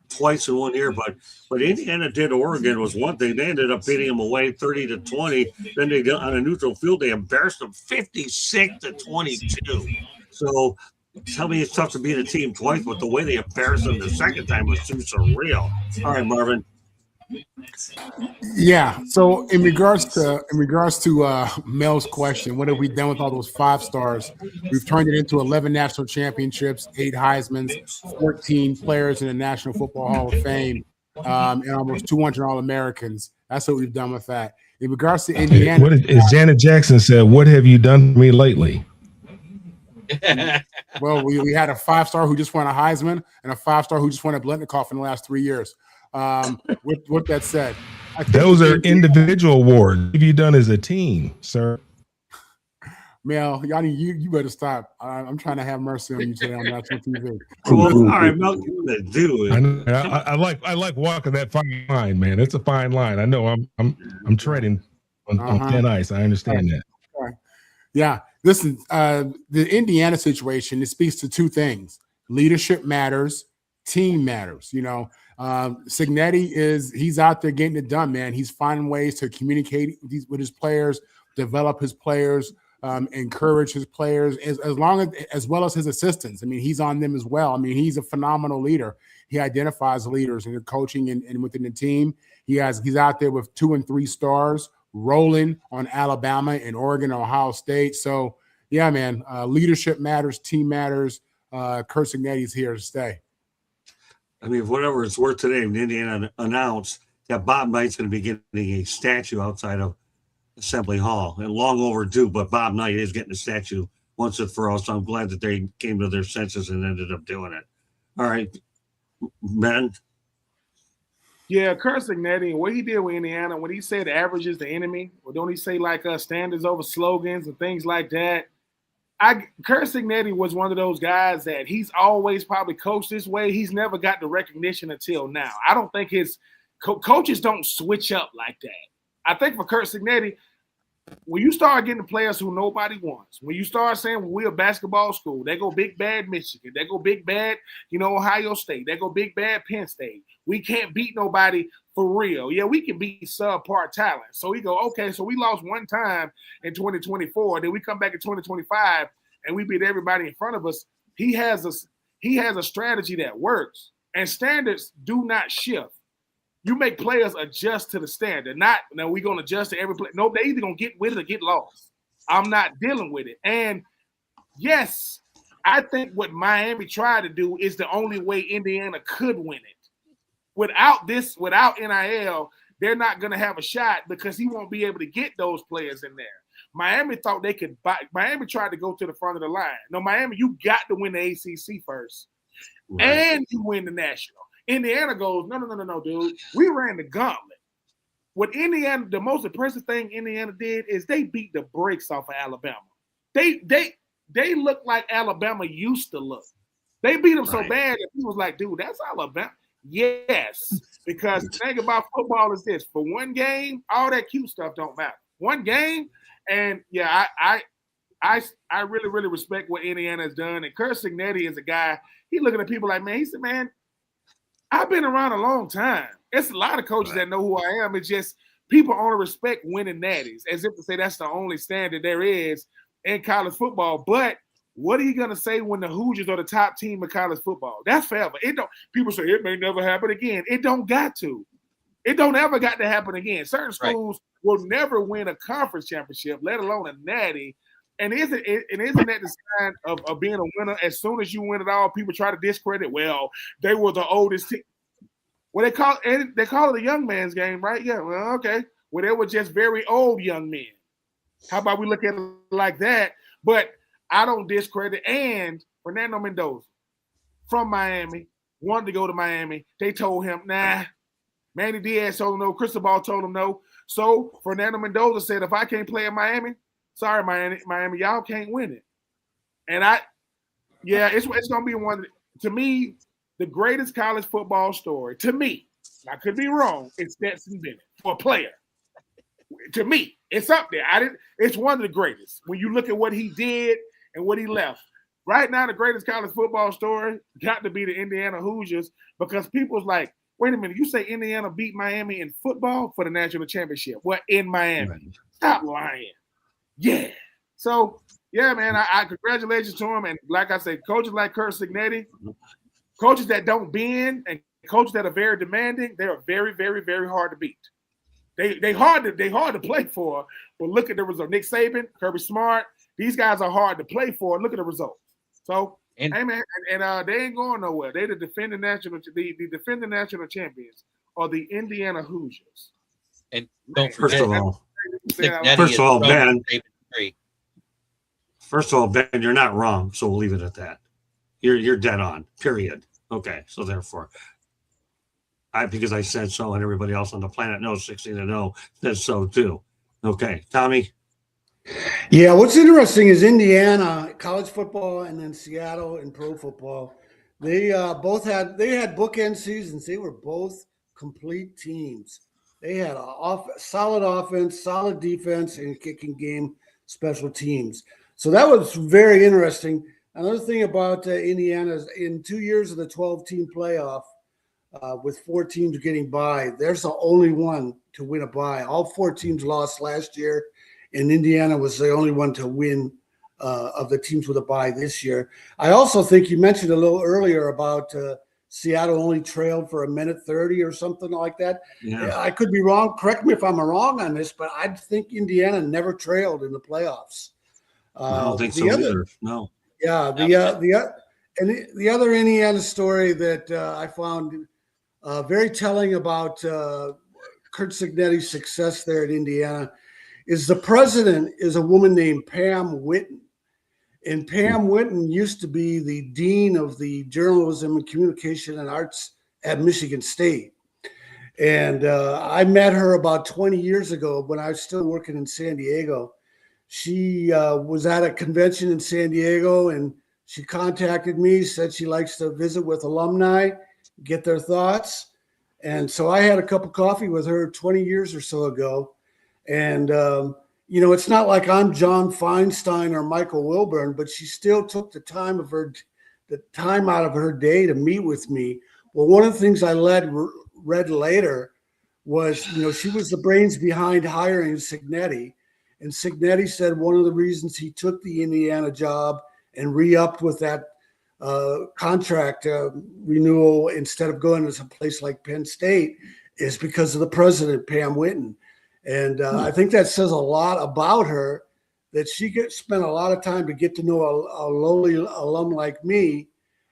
twice in 1 year, but Indiana did Oregon was one thing. They ended up beating them away 30-20. Then they got on a neutral field. They embarrassed them 56-22. So tell me it's tough to beat a team twice, but the way they embarrassed them the second time was too surreal. All right, Marvin. Yeah. So in regards to Mel's question, what have we done with all those 5 stars? We've turned it into 11 national championships, 8 Heismans, 14 players in the National Football Hall of Fame, and almost 200 All-Americans. That's what we've done with that. In regards to Indiana, As Janet Jackson said, what have you done for me lately? Well, we had a 5-star who just won a Heisman and a 5-star who just won a Blendnikoff in the last 3 years. With that said, those are individual awards. What have you done as a team, sir? Mel, Yanni, you better stop. I'm trying to have mercy on you today on national TV. Well, all right, Mel, do it. I like walking that fine line, man. It's a fine line. I know I'm treading on thin ice. I understand that. Right. Yeah. Listen, the Indiana situation, it speaks to 2 things. Leadership matters, team matters. Signetti he's out there getting it done, man. He's finding ways to communicate with his players, develop his players, encourage his players as well as his assistants. I mean, he's on them as well. I mean, he's a phenomenal leader. He identifies leaders in the coaching and within the team. He's out there with 2 and 3 stars rolling on Alabama and Oregon, Ohio State. So yeah, man, leadership matters, team matters. Kurt Signetti's here to stay. I mean, whatever it's worth today, Indiana announced that Bob Knight's going to be getting a statue outside of Assembly Hall, and long overdue, but Bob Knight is getting a statue once and for all, so I'm glad that they came to their senses and ended up doing it. All right, Ben? Yeah, Kurt Signetti, what he did with Indiana, when he said average is the enemy, or don't he say like standards over slogans and things like that? Kurt Signetti was one of those guys that he's always probably coached this way. He's never got the recognition until now. I don't think his coaches don't switch up like that. I think for Kurt Signetti, when you start getting the players who nobody wants, when you start saying well, we're a basketball school, they go big bad Michigan, they go big bad, Ohio State, they go big bad Penn State. We can't beat nobody for real. Yeah, we can beat subpar talent. So we go, okay, so we lost one time in 2024, then we come back in 2025 and we beat everybody in front of us. He has a strategy that works, and standards do not shift. You make players adjust to the standard. Now we're going to adjust to every play. No, they either going to get with it or get lost. I'm not dealing with it. And yes, I think what Miami tried to do is the only way Indiana could win it. Without NIL, they're not going to have a shot because he won't be able to get those players in there. Miami thought they could buy. Miami tried to go to the front of the line. No, Miami, you got to win the ACC first. Right. And you win the national. Indiana goes, no, dude. We ran the gauntlet. What Indiana, the most impressive thing Indiana did is they beat the brakes off of Alabama. They look like Alabama used to look. They beat them so bad that he was like, dude, that's Alabama. Yes, because the thing about football is this: for one game, all that cute stuff don't matter. One game, and yeah, I really, really respect what Indiana has done. And Kurt Signetti is a guy. He looking at people like, man, he said, man, I've been around a long time. It's a lot of coaches that know who I am. It's just people only respect winning natties, as if to say that's the only standard there is in college football. But what are you gonna say when the Hoosiers are the top team in college football? That's forever. It don't. People say it may never happen again. It don't got to. It don't ever got to happen again. Certain schools will never win a conference championship, let alone a natty. And isn't that the sign of being a winner? As soon as you win it all, people try to discredit. Well, they were the oldest team. Well, they call it a young man's game, right? Yeah. Well, okay. Well, they were just very old young men. How about we look at it like that? But I don't discredit. And Fernando Mendoza from Miami wanted to go to Miami. They told him, nah. Manny Diaz told him no. Cristobal told him no. So Fernando Mendoza said, if I can't play in Miami, sorry, Miami, y'all can't win it. And it's going to be one, to me, the greatest college football story, to me, I could be wrong, it's Stetson Bennett for a player. To me, it's up there. It's one of the greatest. When you look at what he did and what he left. Right now, the greatest college football story got to be the Indiana Hoosiers, because people's like, wait a minute, you say Indiana beat Miami in football for the national championship. Well, in Miami. Right. Stop lying. Yeah. So, yeah, man, I congratulations to him. And like I said, coaches like Kurt Signetti, coaches that don't bend, and coaches that are very demanding, they are very, very, very hard to beat. They hard to play for, but look at the result. Nick Saban, Kirby Smart, these guys are hard to play for. Look at the results. So, hey man, and they ain't going nowhere. They the defending national champions are the Indiana Hoosiers. And don't First forget, of all, Ben, you're not wrong. So we'll leave it at that. You're dead on. Period. Okay. So therefore, because I said so, and everybody else on the planet knows 16-0 says so too. Okay, Tommy. Yeah, what's interesting is Indiana college football, and then Seattle in pro football. They had bookend seasons. They were both complete teams. They had a solid offense, solid defense, and kicking game, special teams. So that was very interesting. Another thing about Indiana is in 2 years of the 12-team playoff, with 4 teams getting by, there's the only one to win a bye. All 4 teams lost last year, and Indiana was the only one to win of the teams with a bye this year. I also think you mentioned a little earlier about Seattle only trailed for a minute 30 or something like that. Yeah. I could be wrong. Correct me if I'm wrong on this, but I think Indiana never trailed in the playoffs. I don't think so either. No. Yeah. The other Indiana story that I found very telling about Kurt Signetti's success there at Indiana is the president is a woman named Pam Whitten. And Pam Whitten used to be the dean of the journalism and communication and arts at Michigan State. And I met her about 20 years ago when I was still working in San Diego. She was at a convention in San Diego, and she contacted me, said she likes to visit with alumni, get their thoughts. And so I had a cup of coffee with her 20 years or so ago. And, you know, it's not like I'm John Feinstein or Michael Wilburn, but she still took the time out of her day to meet with me. Well, one of the things I read later was, you know, she was the brains behind hiring Signetti. And Signetti said one of the reasons he took the Indiana job and re-upped with that contract renewal instead of going to some place like Penn State is because of the president, Pam Whitten. And I think that says a lot about her, that she spent a lot of time to get to know a lowly alum like me.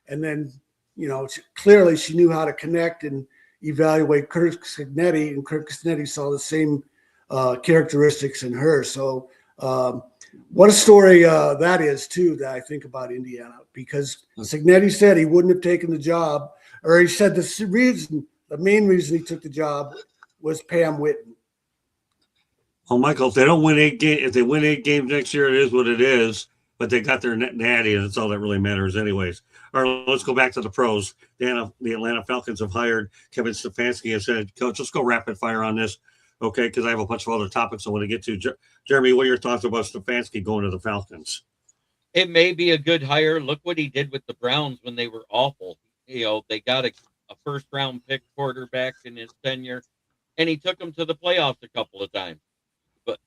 And then, you know, clearly she knew how to connect and evaluate Kirk Signetti, and Kirk Signetti saw the same characteristics in her. So what a story that is, too, that I think about Indiana, because Signetti said he wouldn't have taken the job, or he said the main reason he took the job was Pam Whitten. Well, Michael, if they don't win 8 games, if they win 8 games next year, it is what it is. But they got their natty, and that's all that really matters, anyways. All right, let's go back to the pros. The Atlanta Falcons have hired Kevin Stefanski and said, "Coach, let's go rapid fire on this, okay? Because I have a bunch of other topics I want to get to." Jeremy, what are your thoughts about Stefanski going to the Falcons? It may be a good hire. Look what he did with the Browns when they were awful. You know, they got a first-round pick quarterback in his tenure, and he took them to the playoffs a couple of times. But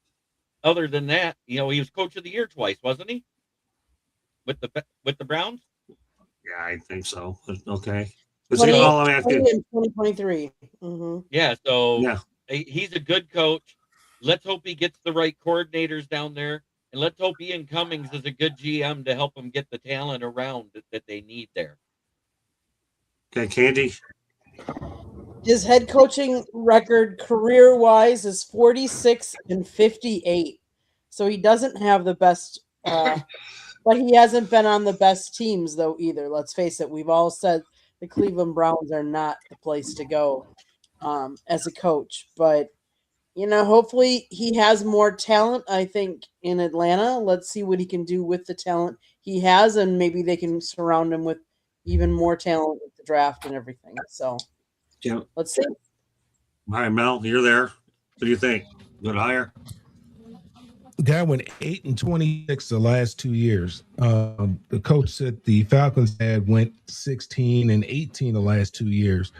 other than that, you know, he was coach of the year twice, wasn't he? With the Browns? Yeah, I think so. Okay. In 2023. Mm-hmm. Yeah, so yeah, he's a good coach. Let's hope he gets the right coordinators down there, and let's hope Ian Cummings is a good GM to help them get the talent around that they need there. Okay, Candy. His head coaching record career-wise is 46-58. So he doesn't have the best, but he hasn't been on the best teams, though, either. Let's face it. We've all said the Cleveland Browns are not the place to go as a coach. But, you know, hopefully he has more talent, I think, in Atlanta. Let's see what he can do with the talent he has, and maybe they can surround him with even more talent with the draft and everything. So yeah. Let's see. All right, Mel, you're there. What do you think? Good hire? The guy went 8-26 the last 2 years. The coach said the Falcons went 16-18 the last 2 years.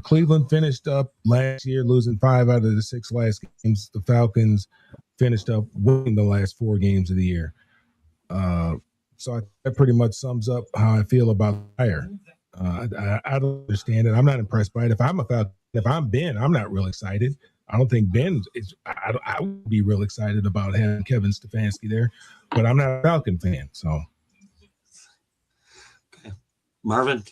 Cleveland finished up last year losing 5 out of the 6 last games. The Falcons finished up winning the last 4 games of the year. So that pretty much sums up how I feel about the hire. I don't understand it. I'm not impressed by it. If I'm a Falcon, if I'm Ben, I'm not real excited. I don't think Ben is. I would be real excited about having Kevin Stefanski there, but I'm not a Falcon fan. So, okay. Marvin,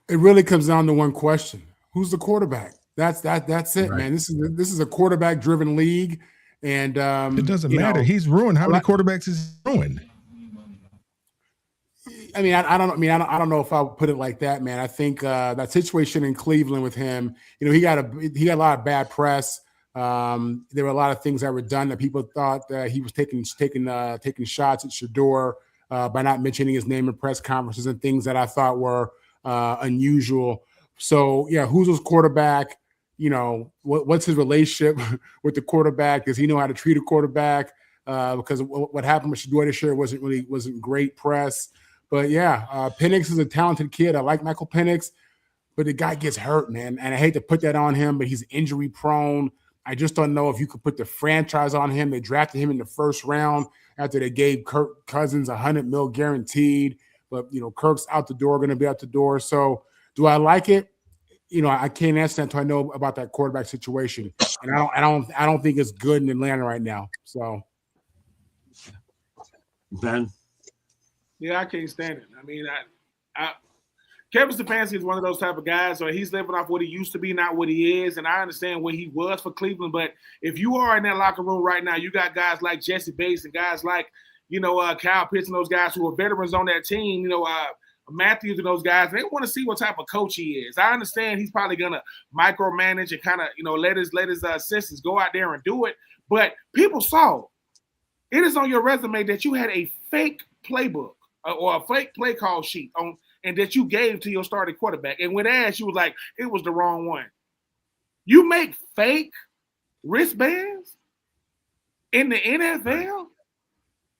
it really comes down to one question: who's the quarterback? That's it, right. Man. This is a quarterback-driven league, and it doesn't matter. He's ruined. How many quarterbacks is he ruined? I mean, I don't know if I would put it like that, man. I think that situation in Cleveland with him, you know, he got a lot of bad press. There were a lot of things that were done that people thought that he was taking shots at Shador by not mentioning his name in press conferences and things that I thought were unusual. So yeah, who's his quarterback? You know, what's his relationship with the quarterback? Does he know how to treat a quarterback? Because what happened with Shador this year wasn't great press. But yeah, Penix is a talented kid. I like Michael Penix, but the guy gets hurt, man. And I hate to put that on him, but he's injury prone. I just don't know if you could put the franchise on him. They drafted him in the first round after they gave Kirk Cousins $100 million guaranteed. But, you know, Kirk's out the door, going to be out the door. So do I like it? You know, I can't answer that until I know about that quarterback situation. And I don't think it's good in Atlanta right now. So Ben. Yeah, I can't stand it. I mean, Kevin Stefanski is one of those type of guys, so he's living off what he used to be, not what he is. And I understand what he was for Cleveland, but if you are in that locker room right now, you got guys like Jesse Bates and guys like, you know, Kyle Pitts and those guys who are veterans on that team, you know, Matthews and those guys. They want to see what type of coach he is. I understand he's probably gonna micromanage and kind of, you know, let his assistants go out there and do it. But people saw it is on your resume that you had a fake playbook or a fake play call sheet and that you gave to your starting quarterback. And when asked, you was like, it was the wrong one. You make fake wristbands in the NFL?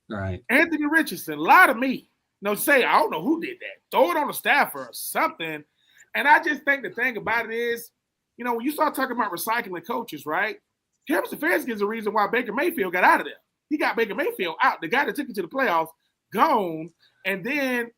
Right. Anthony Richardson, lie to me. No, say, I don't know who did that. Throw it on the staff or something. And I just think the thing about it is, you know, when you start talking about recycling coaches, right? Kevin Stefanski is the reason why Baker Mayfield got out of there. He got Baker Mayfield out. The guy that took him to the playoffs, gone. And then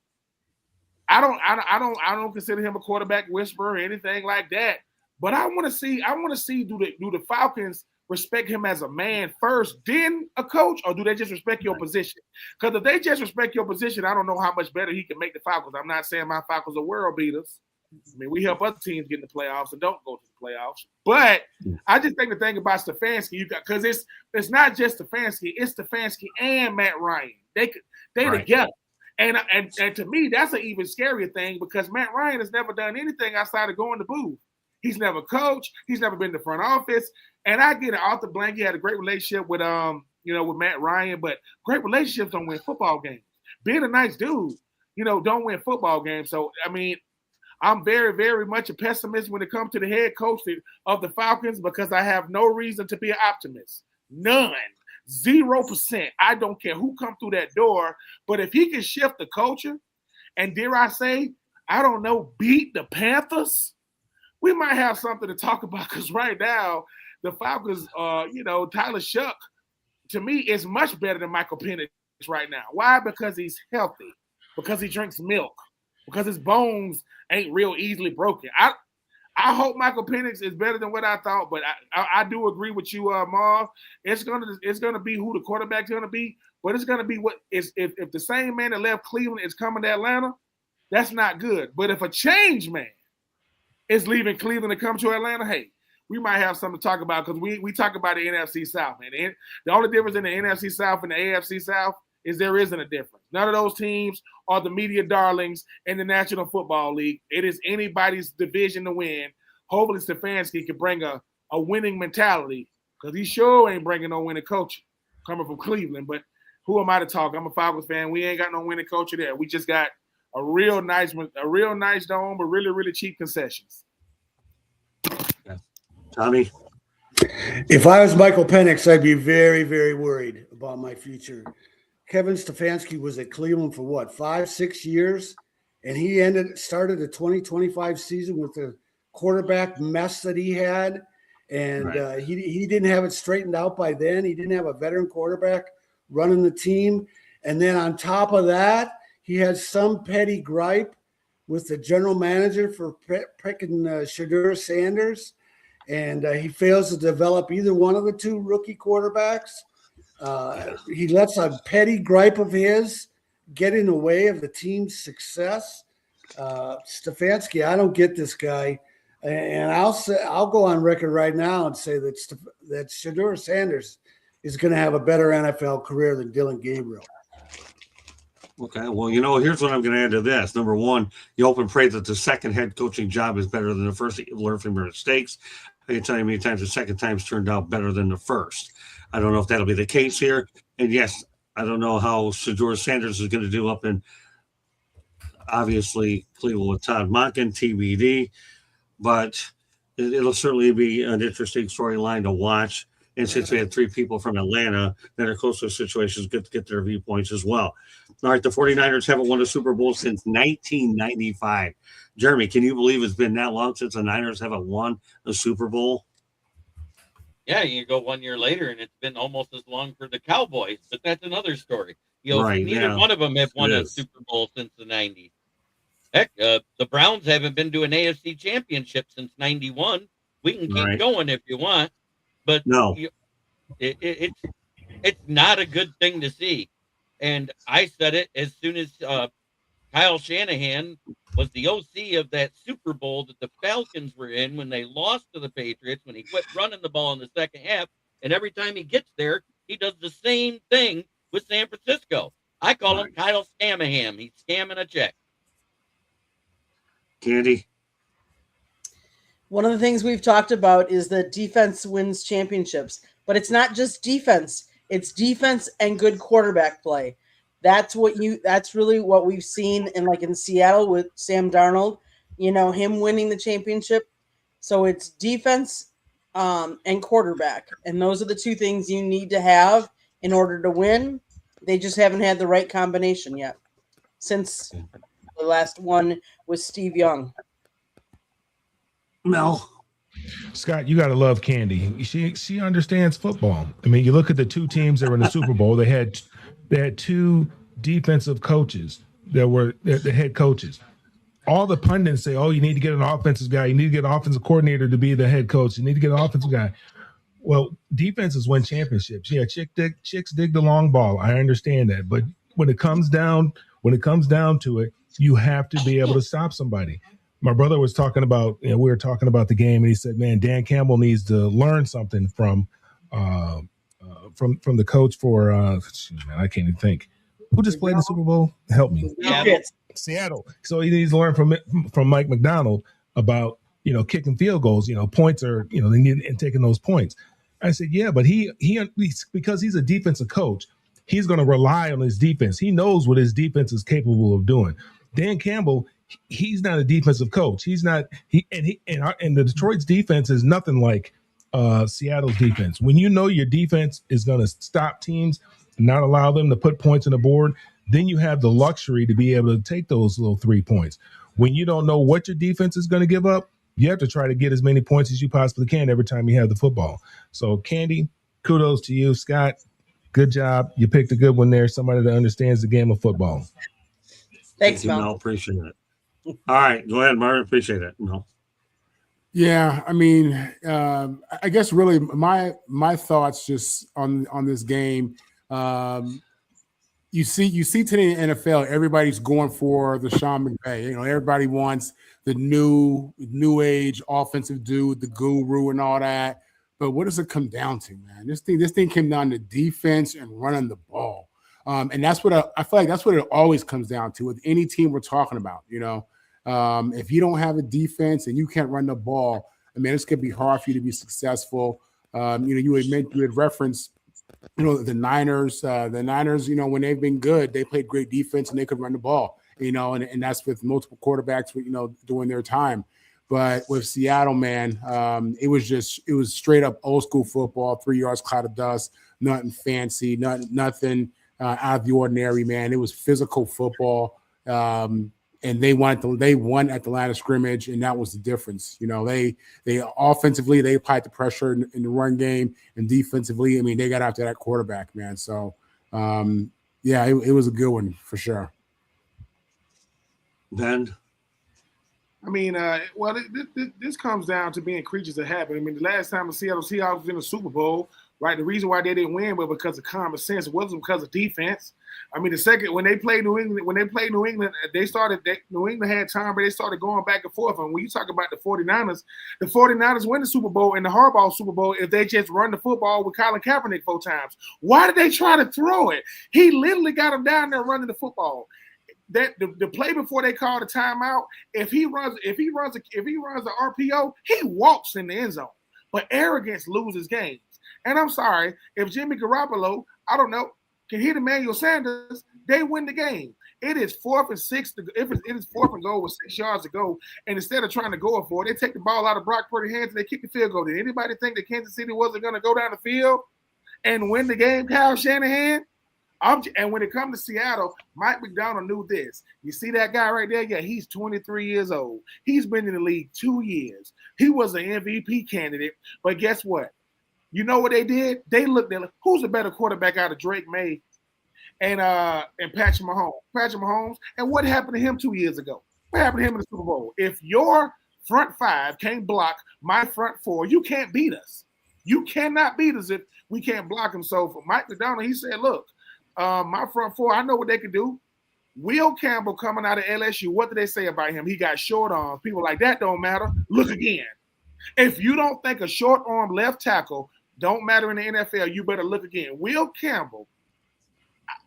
I don't consider him a quarterback whisperer or anything like that. But I want to see do the Falcons respect him as a man first, then a coach, or do they just respect your position? Because if they just respect your position, I don't know how much better he can make the Falcons. I'm not saying my Falcons are world beaters. I mean, we help other teams get in the playoffs and don't go to the playoffs. But I just think the thing about Stefanski, because it's not just Stefanski, it's Stefanski and Matt Ryan. They right. Together. And to me, that's an even scarier thing because Matt Ryan has never done anything outside of going to booth. He's never coached. He's never been in the front office. And I get it. Arthur Blank, he had a great relationship with with Matt Ryan, but great relationships don't win football games. Being a nice dude, don't win football games. So I mean, I'm very, very much a pessimist when it comes to the head coach of the Falcons because I have no reason to be an optimist. None. 0%. I don't care who comes through that door. But if he can shift the culture and dare I say, I don't know, beat the Panthers, we might have something to talk about because right now the Falcons, Tyler Shuck, to me, is much better than Michael Penix right now. Why? Because he's healthy, because he drinks milk, because his bones ain't real easily broken. I hope Michael Penix is better than what I thought, but I do agree with you, Marv. It's gonna be who the quarterback's gonna be, but it's gonna be what is if the same man that left Cleveland is coming to Atlanta, that's not good. But if a change man is leaving Cleveland to come to Atlanta, hey, we might have something to talk about because we talk about the NFC South, man. And the only difference in the NFC South and the AFC South is there isn't a difference. None of those teams are the media darlings in the National Football League. It is anybody's division to win. Hopefully Stefanski can bring a winning mentality because he sure ain't bringing no winning coaching coming from Cleveland. But who am I to talk? I'm a Falcons fan. We ain't got no winning coach there. We just got a real nice dome, but really, really cheap concessions. Yeah. Tommy? If I was Michael Penix, I'd be very, very worried about my future. Kevin Stefanski was at Cleveland for what, 5-6 years? And he started the 2025 season with the quarterback mess that he had. And right. He didn't have it straightened out by then. He didn't have a veteran quarterback running the team. And then on top of that, he had some petty gripe with the general manager for picking Shedeur Sanders. And he fails to develop either one of the two rookie quarterbacks. He lets a petty gripe of his get in the way of the team's success. Stefanski, I don't get this guy. And I'll go on record right now and say that Shedeur Sanders is going to have a better NFL career than Dylan Gabriel. Okay, well, here's what I'm going to add to this. Number one, you hope and pray that the second head coaching job is better than the first. You learn from your mistakes. I can tell you many times the second time's turned out better than the first. I don't know if that'll be the case here. And yes, I don't know how Shedeur Sanders is going to do up in, obviously, Cleveland with Todd Monken, TBD. But it'll certainly be an interesting storyline to watch. And since we had three people from Atlanta that are close to the situation, it's good to get their viewpoints as well. All right, the 49ers haven't won a Super Bowl since 1995. Jeremy, can you believe it's been that long since the Niners haven't won a Super Bowl? Yeah, you go 1 year later, and it's been almost as long for the Cowboys, but that's another story. Neither one of them have won a Super Bowl since the 90s. Heck, the Browns haven't been to an AFC championship since 91. We can keep going if you want. But no, it's not a good thing to see. And I said it as soon as Kyle Shanahan was the OC of that Super Bowl that the Falcons were in when they lost to the Patriots, when he quit running the ball in the second half. And every time he gets there, he does the same thing with San Francisco. I call him Kyle Scamaham. He's scamming a check. Candy? One of the things we've talked about is that defense wins championships, but it's not just defense. It's defense and good quarterback play. That's really what we've seen in Seattle with Sam Darnold, him winning the championship. So it's defense and quarterback. And those are the two things you need to have in order to win. They just haven't had the right combination yet since the last one was Steve Young. Mel. Scott, you gotta love Candy. She understands football. I mean, you look at the two teams that were in the Super Bowl. They had two defensive coaches that were the head coaches. All the pundits say, "Oh, you need to get an offensive guy. You need to get an offensive coordinator to be the head coach. You need to get an offensive guy." Well, defenses win championships. Yeah, chicks dig the long ball. I understand that, but when it comes down to it, you have to be able to stop somebody. My brother was talking about, we were talking about the game, and he said, "Man, Dan Campbell needs to learn something from the coach for I can't even think who just played in the Super Bowl. Help me, Seattle. So he needs to learn from Mike McDonald about kicking field goals. Points are they need and taking those points." I said, "Yeah, but he because he's a defensive coach, he's going to rely on his defense. He knows what his defense is capable of doing." Dan Campbell, he's not a defensive coach. He's not and the Detroit's defense is nothing like Seattle's defense. When you know your defense is going to stop teams and not allow them to put points on the board, then you have the luxury to be able to take those little 3 points. When you don't know what your defense is going to give up, you have to try to get as many points as you possibly can every time you have the football. So, Candy, kudos to you. Scott, good job. You picked a good one there, somebody that understands the game of football. Thanks, Mel. Mel. Appreciate it. All right, go ahead, Martin. Appreciate it. No. Yeah, I mean, I guess really my thoughts just on this game. You see today in the NFL, everybody's going for the Sean McVay. Everybody wants the new age offensive dude, the guru, and all that. But what does it come down to, man? This thing came down to defense and running the ball. And that's what I feel like that's what it always comes down to with any team we're talking about. If you don't have a defense and you can't run the ball, I mean, it's going to be hard for you to be successful. You had referenced, the Niners. The Niners, when they've been good, they played great defense and they could run the ball. And that's with multiple quarterbacks, during their time. But with Seattle, man, it was straight up old school football, 3 yards cloud of dust, nothing fancy, nothing out of the ordinary, man. It was physical football. And they won at the line of scrimmage, and that was the difference. They offensively they applied the pressure in the run game, and defensively, I mean, they got after that quarterback, man. So, it was a good one for sure. Ben, I mean, this comes down to being creatures of habit. I mean, the last time the Seattle Seahawks was in the Super Bowl, right? The reason why they didn't win was because of common sense. It wasn't because of defense. I mean, when they played New England, New England had time, but they started going back and forth. And when you talk about the 49ers win the Super Bowl and the Harbaugh Super Bowl if they just run the football with Colin Kaepernick 4 times. Why did they try to throw it? He literally got him down there running the football. That the play before they called a timeout, if he runs the RPO, he walks in the end zone. But arrogance loses games. And I'm sorry, if Jimmy Garoppolo, I don't know, can hit Emmanuel Sanders, they win the game. It is 4th and 6. If it is 4th and goal with 6 yards to go, and instead of trying to go for it, they take the ball out of Brock Purdy's hands and they kick the field goal. Did anybody think that Kansas City wasn't going to go down the field and win the game, Kyle Shanahan? And when it comes to Seattle, Mike McDonald knew this. You see that guy right there? Yeah, he's 23 years old. He's been in the league 2 years. He was an MVP candidate, but guess what? You know what they did? They looked at who's a better quarterback out of Drake May and Patrick Mahomes. Patrick Mahomes. And what happened to him 2 years ago? What happened to him in the Super Bowl? If your front 5 can't block my front 4, you can't beat us. You cannot beat us if we can't block them. So for Mike McDonald, he said, look, my front 4, I know what they could do. Will Campbell coming out of LSU, what did they say about him? He got short arms. People like that don't matter. Look again. If you don't think a short arm left tackle don't matter in the NFL, you better look again. Will Campbell.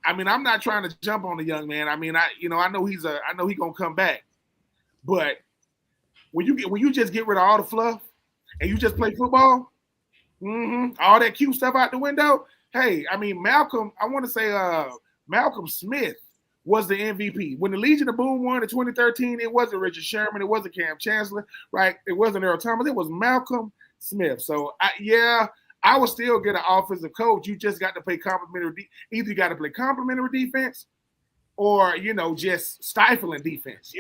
I mean, I'm not trying to jump on the young man. I mean, I know he's gonna come back. But when you just get rid of all the fluff and you just play football, all that cute stuff out the window. Hey, I mean, Malcolm. I want to say Malcolm Smith was the MVP. When the Legion of Boom won in 2013, it wasn't Richard Sherman, it wasn't Cam Chancellor, right? It wasn't Earl Thomas, it was Malcolm Smith. So, I would still get an offensive coach. You just got to play complementary. Either you got to play complementary defense or, just stifling defense.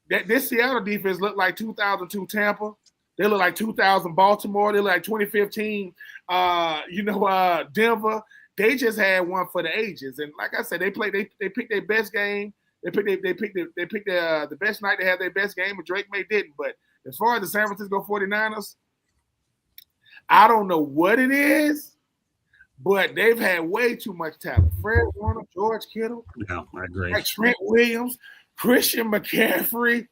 This Seattle defense looked like 2002 Tampa. They look like 2000 Baltimore. They look like 2015, Denver. They just had one for the ages. And like I said, they picked their best game. They picked the best night to have their best game, and Drake May didn't. But as far as the San Francisco 49ers, I don't know what it is, but they've had way too much talent. Fred Warner, George Kittle, Yeah, I agree. like Trent Williams, Christian McCaffrey,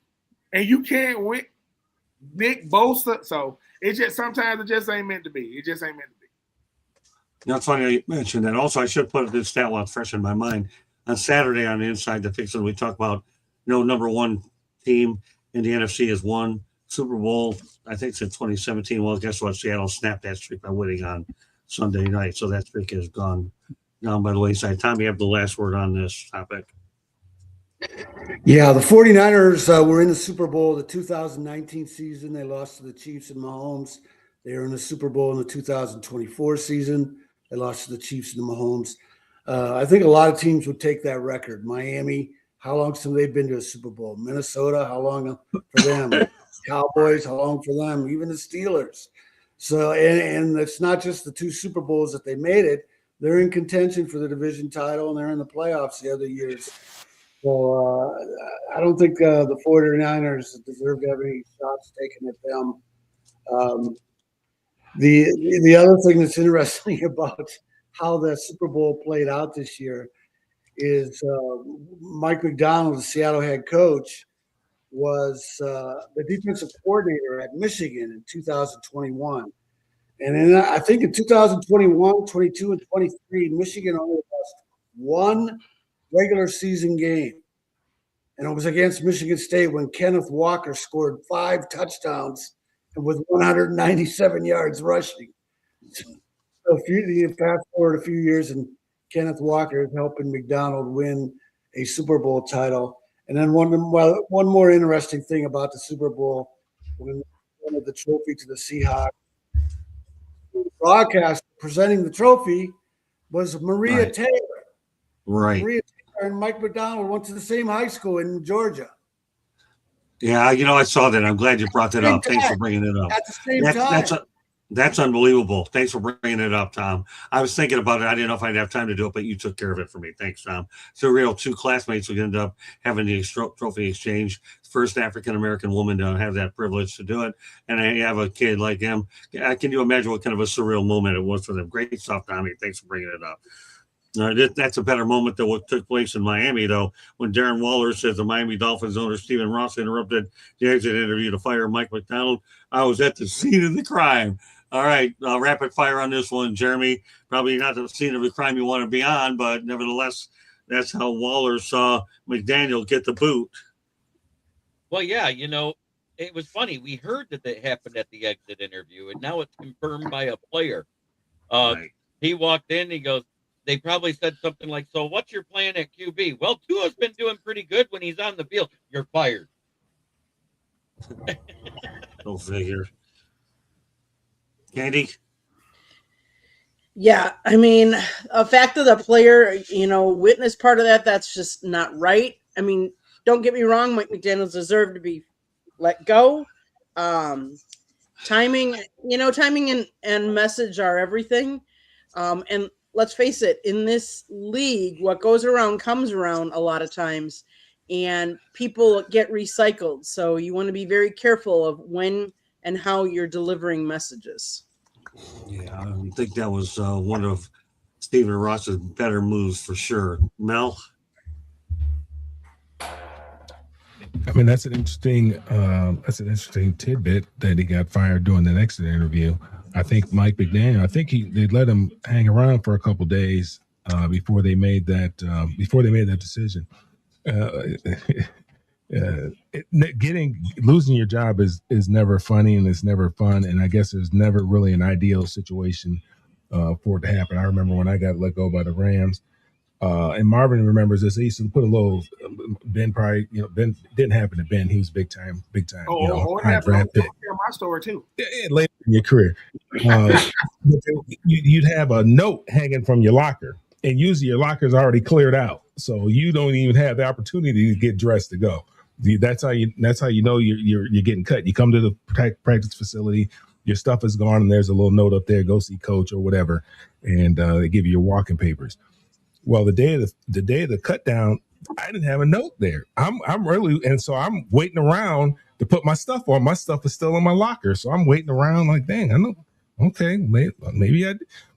and you can't win. Nick Bosa. So sometimes it just ain't meant to be. It just ain't meant to be. It's funny you mentioned that. Also, I should put this stat while it's fresh in my mind. On Saturday on the Inside the Pigskin, we talk about, number one team in the NFC has won Super Bowl, I think since 2017. Well, guess what? Seattle snapped that streak by winning on Sunday night. So that streak has gone down by the wayside. Tom, you have the last word on this topic. Yeah, the 49ers were in the Super Bowl the 2019 season. They lost to the Chiefs and Mahomes. They were in the Super Bowl in the 2024 season. They lost to the Chiefs and the Mahomes. I think a lot of teams would take that record. Miami, how long have they been to a Super Bowl? Minnesota, how long for them? Cowboys, how long for them? Even the Steelers. So, and it's not just the two Super Bowls that they made it. They're in contention for the division title, and they're in the playoffs the other years. So I don't think the 49ers deserve to have any shots taken at them. The other thing that's interesting about how the Super Bowl played out this year is Mike Macdonald, the Seattle head coach, was the defensive coordinator at Michigan in 2021. And then I think in 2021, 22, and 23, Michigan only lost one regular season game. And it was against Michigan State when Kenneth Walker scored 5 touchdowns and with 197 yards rushing. So if you fast forward a few years and Kenneth Walker is helping McDonald win a Super Bowl title. And then one more interesting thing about the Super Bowl, when they presented the trophy to the Seahawks, the broadcast presenting the trophy was Maria Taylor. Right. Maria Taylor and Mike Macdonald went to the same high school in Georgia. Yeah, I saw that. I'm glad you brought that up. Thanks for bringing it up. At the same time. That's unbelievable. Thanks for bringing it up, Tom. I was thinking about it. I didn't know if I'd have time to do it, but you took care of it for me. Thanks, Tom. So real, 2 classmates would end up having the trophy exchange. First African-American woman to have that privilege to do it. And I have a kid like him. Can you imagine what kind of a surreal moment it was for them? Great stuff, Tommy. Thanks for bringing it up. That's a better moment than what took place in Miami, though, when Darren Waller says the Miami Dolphins owner Stephen Ross interrupted the exit interview to fire Mike Macdonald. I was at the scene of the crime. All right, rapid fire on this one, Jeremy. Probably not the scene of the crime you want to be on, but nevertheless, that's how Waller saw McDaniel get the boot. Well, yeah, it was funny. We heard that it happened at the exit interview, and now it's confirmed by a player. Right. He walked in, he goes, they probably said something like, so what's your plan at QB? Well, Tua's been doing pretty good when he's on the field. You're fired. Go figure. Candy? Yeah, I mean, a fact of the player, witness part of that's just not right. I mean, don't get me wrong, Mike McDaniels deserved to be let go. Timing and message are everything. And let's face it, in this league, what goes around comes around a lot of times, and people get recycled. So you want to be very careful of when and how you're delivering messages. Yeah, I think that was one of Stephen Ross's better moves for sure. Mel? I mean, that's an interesting tidbit that he got fired during the exit interview. I think Mike McDaniel, they let him hang around for a couple days before they made that decision. Losing your job is never funny, and it's never fun, and I guess there's never really an ideal situation for it to happen. I remember when I got let go by the Rams, And Marvin remembers this. They used to put a little Ben probably, Ben didn't happen to Ben. He was big time, It high happened. draft pick. My story too. Later in your career. But you'd have a note hanging from your locker, and usually your locker's already cleared out, so you don't even have the opportunity to get dressed to go. That's how you know you're getting cut. You come to the practice facility, your stuff is gone, and there's a little note up there. Go see coach or whatever, and they give you your walking papers. Well, the day of the cut down, I didn't have a note there. I'm waiting around to put my stuff on. My stuff is still in my locker, so I'm waiting around like, dang, I know. Okay, maybe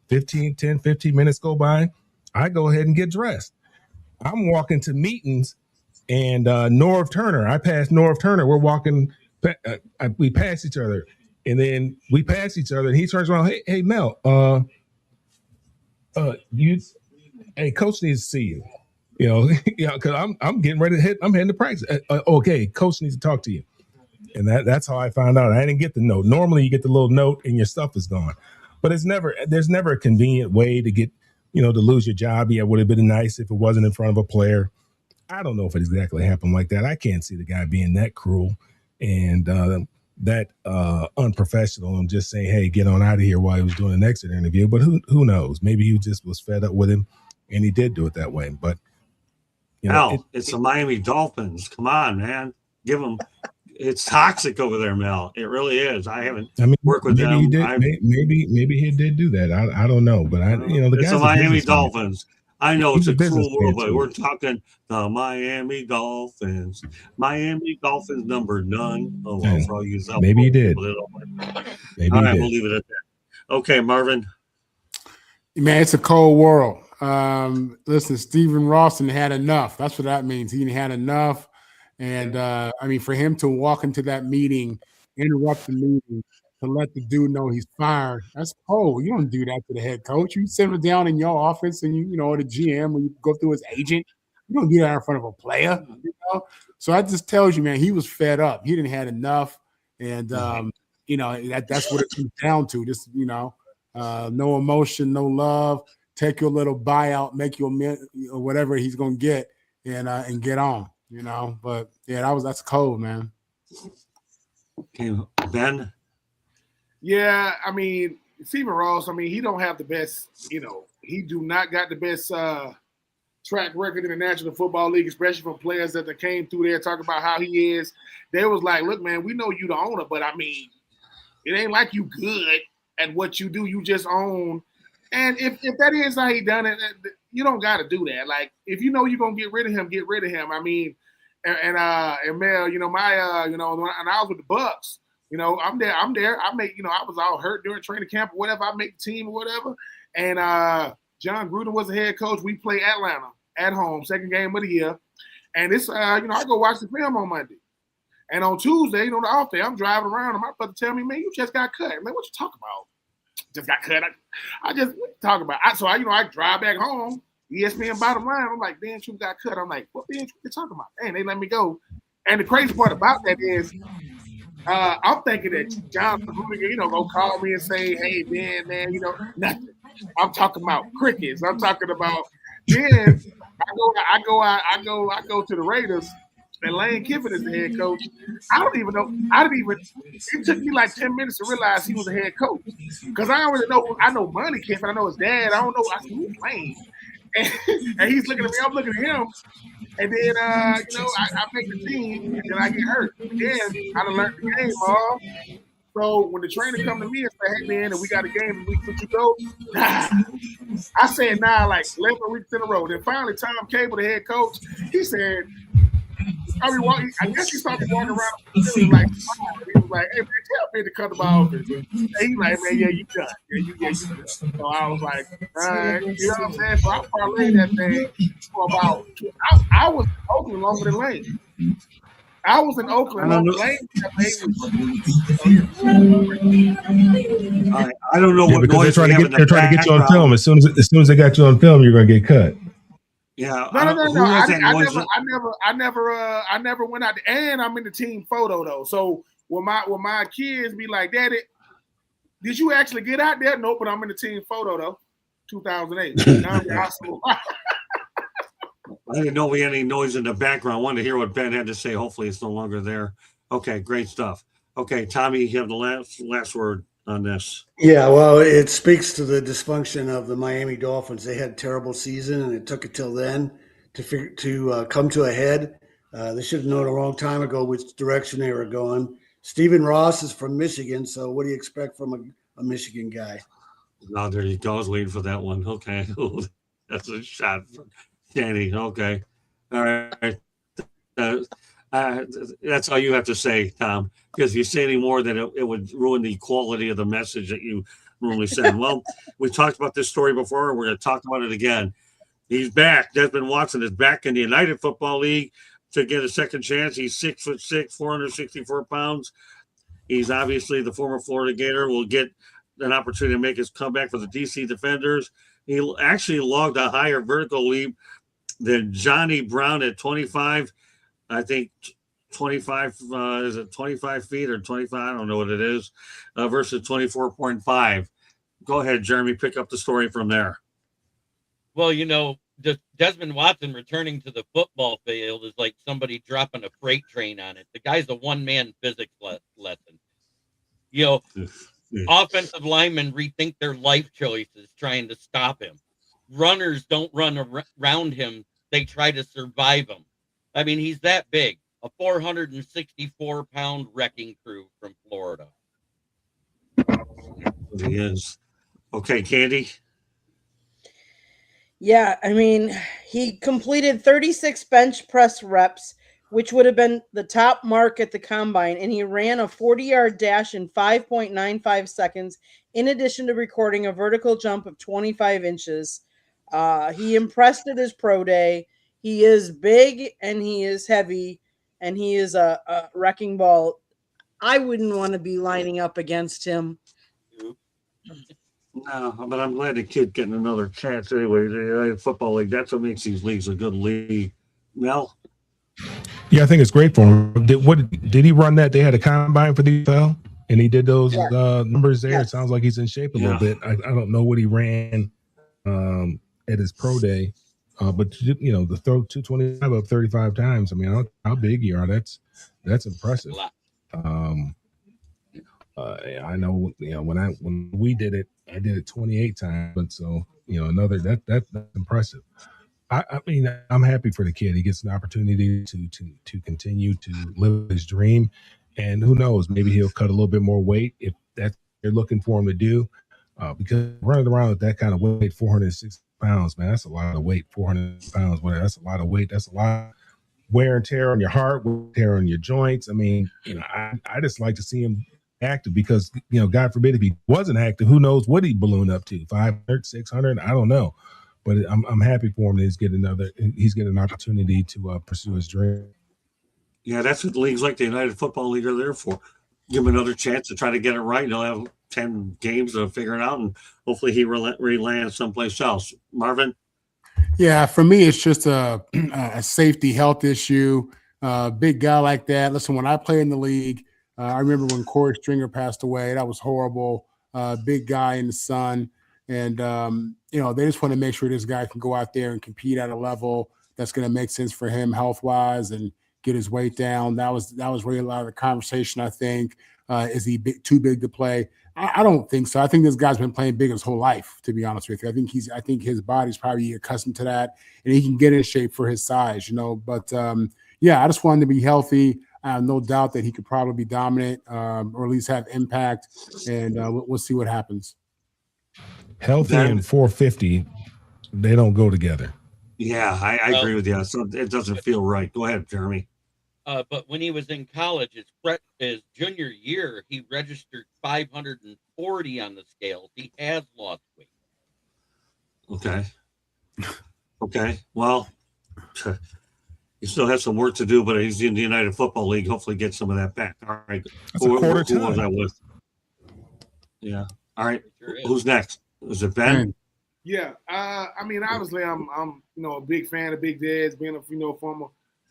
10, 15 minutes go by. I go ahead and get dressed. I'm walking to meetings, and Norv Turner. I passed Norv Turner. We're walking. We pass each other, and then we pass each other, and he turns around. Hey, Mel. Hey, coach needs to see you. Because I'm getting ready to hit. I'm heading to practice. Okay, coach needs to talk to you. And that's how I found out. I didn't get the note. Normally, you get the little note and your stuff is gone. But there's never a convenient way to get, to lose your job. Yeah, it would have been nice if it wasn't in front of a player. I don't know if it exactly happened like that. I can't see the guy being that cruel and that unprofessional and just saying, hey, get on out of here while he was doing an exit interview. But who knows? Maybe he just was fed up with him and he did do it that way. But, it's the Miami Dolphins. Come on, man. Give them. It's toxic over there, Mel. It really is. I haven't worked with them. He did, maybe he did do that. I don't know, but it's the Miami Dolphins. I know it's a cruel world, but we're too. talking the Miami Dolphins. Miami Dolphins number none. Oh, well, for all you maybe he did. Maybe all right, we'll leave it at that. Okay, Marvin. Man, it's a cold world. Listen, Stephen Rawson had enough. That's what that means. He had enough. And for him to walk into that meeting, interrupt the meeting, to let the dude know he's fired, that's cold. You don't do that to the head coach. You sit him down in your office and the GM, when you go through his agent, you don't do that in front of a player. So that just tells you, man, he was fed up. He didn't had enough. And that's what it comes down to. Just no emotion, no love. Take your little buyout, make your whatever he's gonna get, and get on. But yeah, that's cold, man. Okay, Ben. Yeah, Stephen Ross. He don't have the best. He do not got the best track record in the National Football League, especially from players that came through there talking about how he is. They was like, look, man, we know you the owner, but it ain't like you good at what you do. You just own. And if that is how he done it, you don't got to do that. Like, if you're gonna get rid of him, get rid of him. And Mel, when I was with the Bucks, I'm there. I was all hurt during training camp or whatever. I make the team or whatever. And John Gruden was the head coach. We play Atlanta at home, second game of the year. And it's I go watch the film on Monday. And on Tuesday, the off day, I'm driving around and my brother tell me, man, you just got cut. I'm like, what you talking about? Just got cut. I just talk about. I drive back home. ESPN bottom line. I'm like, Dan Troop got cut. I'm like, what Dan Troop you talking about? And they let me go. And the crazy part about that is, I'm thinking that John Gruden, go call me and say, hey, man, nothing. I'm talking about crickets. I'm talking about. Then I go to the Raiders. And Lane Kiffin is the head coach. I don't even know. It took me like 10 minutes to realize he was a head coach. Because I don't really know. I know Money Kiffin. I know his dad. I don't know. I said, who's Lane? And he's looking at me. I'm looking at him. And then, I make the team. And then I get hurt. And then I done learned the game, Mom. So when the trainer come to me and say, hey, man, and we got a game in week 2 to go, nah. I said, nah, like 11 weeks in a row. Then finally, Tom Cable, the head coach, he said, I guess he started walking around the facility like, he was like, hey, man, tell me to cut the ball. And he's like, man, yeah, you done. Yeah, you done. So I was like, all right. You know what I'm saying? So I parlayed that thing for about, I was in Oakland longer than Lane. I was in Oakland longer than Lane. I don't know what because noise they're trying to get you on film. As soon as they got you on film, you're going to get cut. Yeah. No. I never went out there, and I'm in the team photo though. So when my kids be like, Daddy, did you actually get out there? Nope, but I'm in the team photo though. 2008. I didn't know we had any noise in the background. I wanted to hear what Ben had to say. Hopefully, it's no longer there. Okay, great stuff. Okay, Tommy, you have the last word on this. Yeah, well, it speaks to the dysfunction of the Miami Dolphins. They had a terrible season, and it took it till then to come to a head. They should have known a long time ago which direction they were going. Stephen Ross is from Michigan, so what do you expect from a Michigan guy? Oh, there you go. I was waiting for that one. Okay, that's a shot for Danny. Okay, all right. Uh, that's all you have to say, Tom. Because if you say any more, then it would ruin the quality of the message that you normally send. Well, we talked about this story before. We're going to talk about it again. He's back. Desmond Watson is back in the United Football League to get a second chance. He's 6'6", 464 pounds. He's obviously the former Florida Gator. Will get an opportunity to make his comeback for the DC Defenders. He actually logged a higher vertical leap than Johnny Brown at 25. I think 25, is it 25 feet or 25? I don't know what it is, versus 24.5. Go ahead, Jeremy, pick up the story from there. Well, Desmond Watson returning to the football field is like somebody dropping a freight train on it. The guy's a one-man physics lesson. Offensive linemen rethink their life choices trying to stop him. Runners don't run around him. They try to survive him. I mean, he's that big, a 464-pound wrecking crew from Florida. He is. Okay, Candy. Yeah, I mean, he completed 36 bench press reps, which would have been the top mark at the combine, and he ran a 40-yard dash in 5.95 seconds, in addition to recording a vertical jump of 25 inches. He impressed at his pro day. He is big, and he is heavy, and he is a wrecking ball. I wouldn't want to be lining up against him. No, but I'm glad the kid getting another chance anyway. The football league, that's what makes these leagues a good league. Mel? Yeah, I think it's great for him. Did he run that? They had a combine for the NFL, and he did those numbers there. Yes. It sounds like he's in shape a little bit. I don't know what he ran at his pro day, but the throw 225 up 35 times. I mean, how big you are? That's impressive. I know, when we did it, I did it 28 times, but so that's impressive. I mean, I'm happy for the kid. He gets an opportunity to continue to live his dream, and who knows, maybe he'll cut a little bit more weight if that's what you're looking for him to do. Because running around with that kind of weight, 460 pounds, man, that's a lot of weight. 400 pounds, that's a lot of weight. That's a lot of wear and tear on your heart, wear and tear on your joints. I mean, I just like to see him active because, God forbid if he wasn't active, who knows what he'd balloon up to, 500, 600, I don't know. But I'm happy for him that he's getting an opportunity to pursue his dream. Yeah, that's what leagues like the United Football League are there for. Give him another chance to try to get it right. He'll have 10 games to figure it out, and hopefully he re-lands someplace else. Marvin? Yeah, for me, it's just a safety health issue. Big guy like that. Listen, when I played in the league, I remember when Corey Stringer passed away. That was horrible. Big guy in the sun. And, they just want to make sure this guy can go out there and compete at a level that's going to make sense for him health-wise and get his weight down. That was really a lot of the conversation, I think. Is he too big to play? I don't think so. I think this guy's been playing big his whole life, to be honest with you. I think his body's probably accustomed to that, and he can get in shape for his size, But, I just want him to be healthy. I have no doubt that he could probably be dominant or at least have impact, and we'll see what happens. Healthy and 450, they don't go together. Yeah, I agree with you. So it doesn't feel right. Go ahead, Jeremy. But when he was in college, his junior year, he registered 540 on the scales. He has lost weight. Okay. Well, he still has some work to do, but he's in the United Football League. Hopefully get some of that back. All right. That's a quarter time. Who was I with? Yeah. All right. Who's next? Is it Ben? Yeah. I mean, obviously, I'm a big fan of Big Dad's, being a former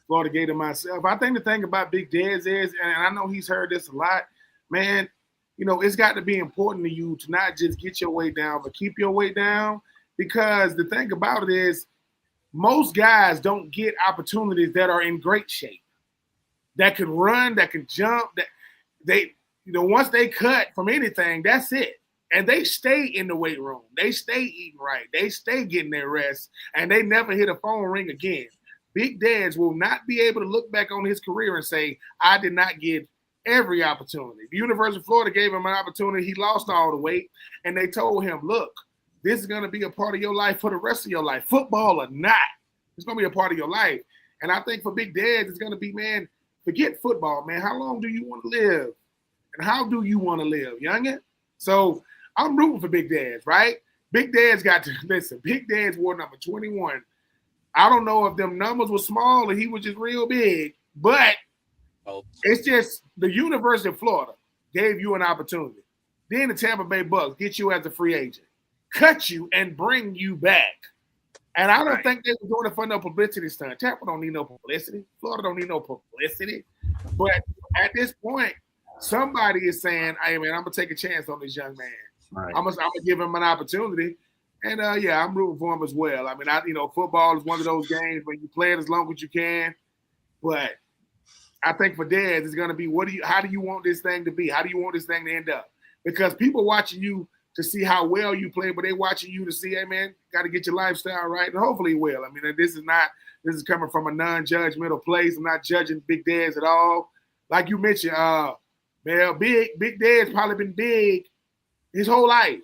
Florida Gator myself. I think the thing about Big Dad's is, and I know he's heard this a lot, man, it's got to be important to you to not just get your weight down, but keep your weight down. Because the thing about it is, most guys don't get opportunities that are in great shape, that can run, that can jump, that they, once they cut from anything, that's it. And they stay in the weight room. They stay eating right. They stay getting their rest, and they never hit a phone ring again. Big Dads will not be able to look back on his career and say, I did not get every opportunity. The University of Florida gave him an opportunity. He lost all the weight, and they told him, look, this is going to be a part of your life for the rest of your life, football or not. It's going to be a part of your life. And I think for Big Dads, it's going to be, man, forget football, man. How long do you want to live? And how do you want to live, youngin? So I'm rooting for Big Dads, right? Big Dads got to, listen, Big Dads wore number 21. I don't know if them numbers were small or he was just real big, but it's just the University of Florida gave you an opportunity. Then the Tampa Bay Bucks get you as a free agent, cut you and bring you back. And I don't think they were doing it for no publicity stunt. Tampa don't need no publicity. Florida don't need no publicity. But at this point, somebody is saying, hey, man, I'm going to take a chance on this young man. Right. I'm gonna give him an opportunity. And, yeah, I'm rooting for him as well. I mean, football is one of those games when you play it as long as you can. But I think for Dads, it's going to be, how do you want this thing to be? How do you want this thing to end up? Because people watching you to see how well you play, but they watching you to see, hey, man, got to get your lifestyle right. And hopefully he will. I mean, this is coming from a non-judgmental place. I'm not judging Big Dads at all. Like you mentioned, man, Big Dad's probably been big his whole life.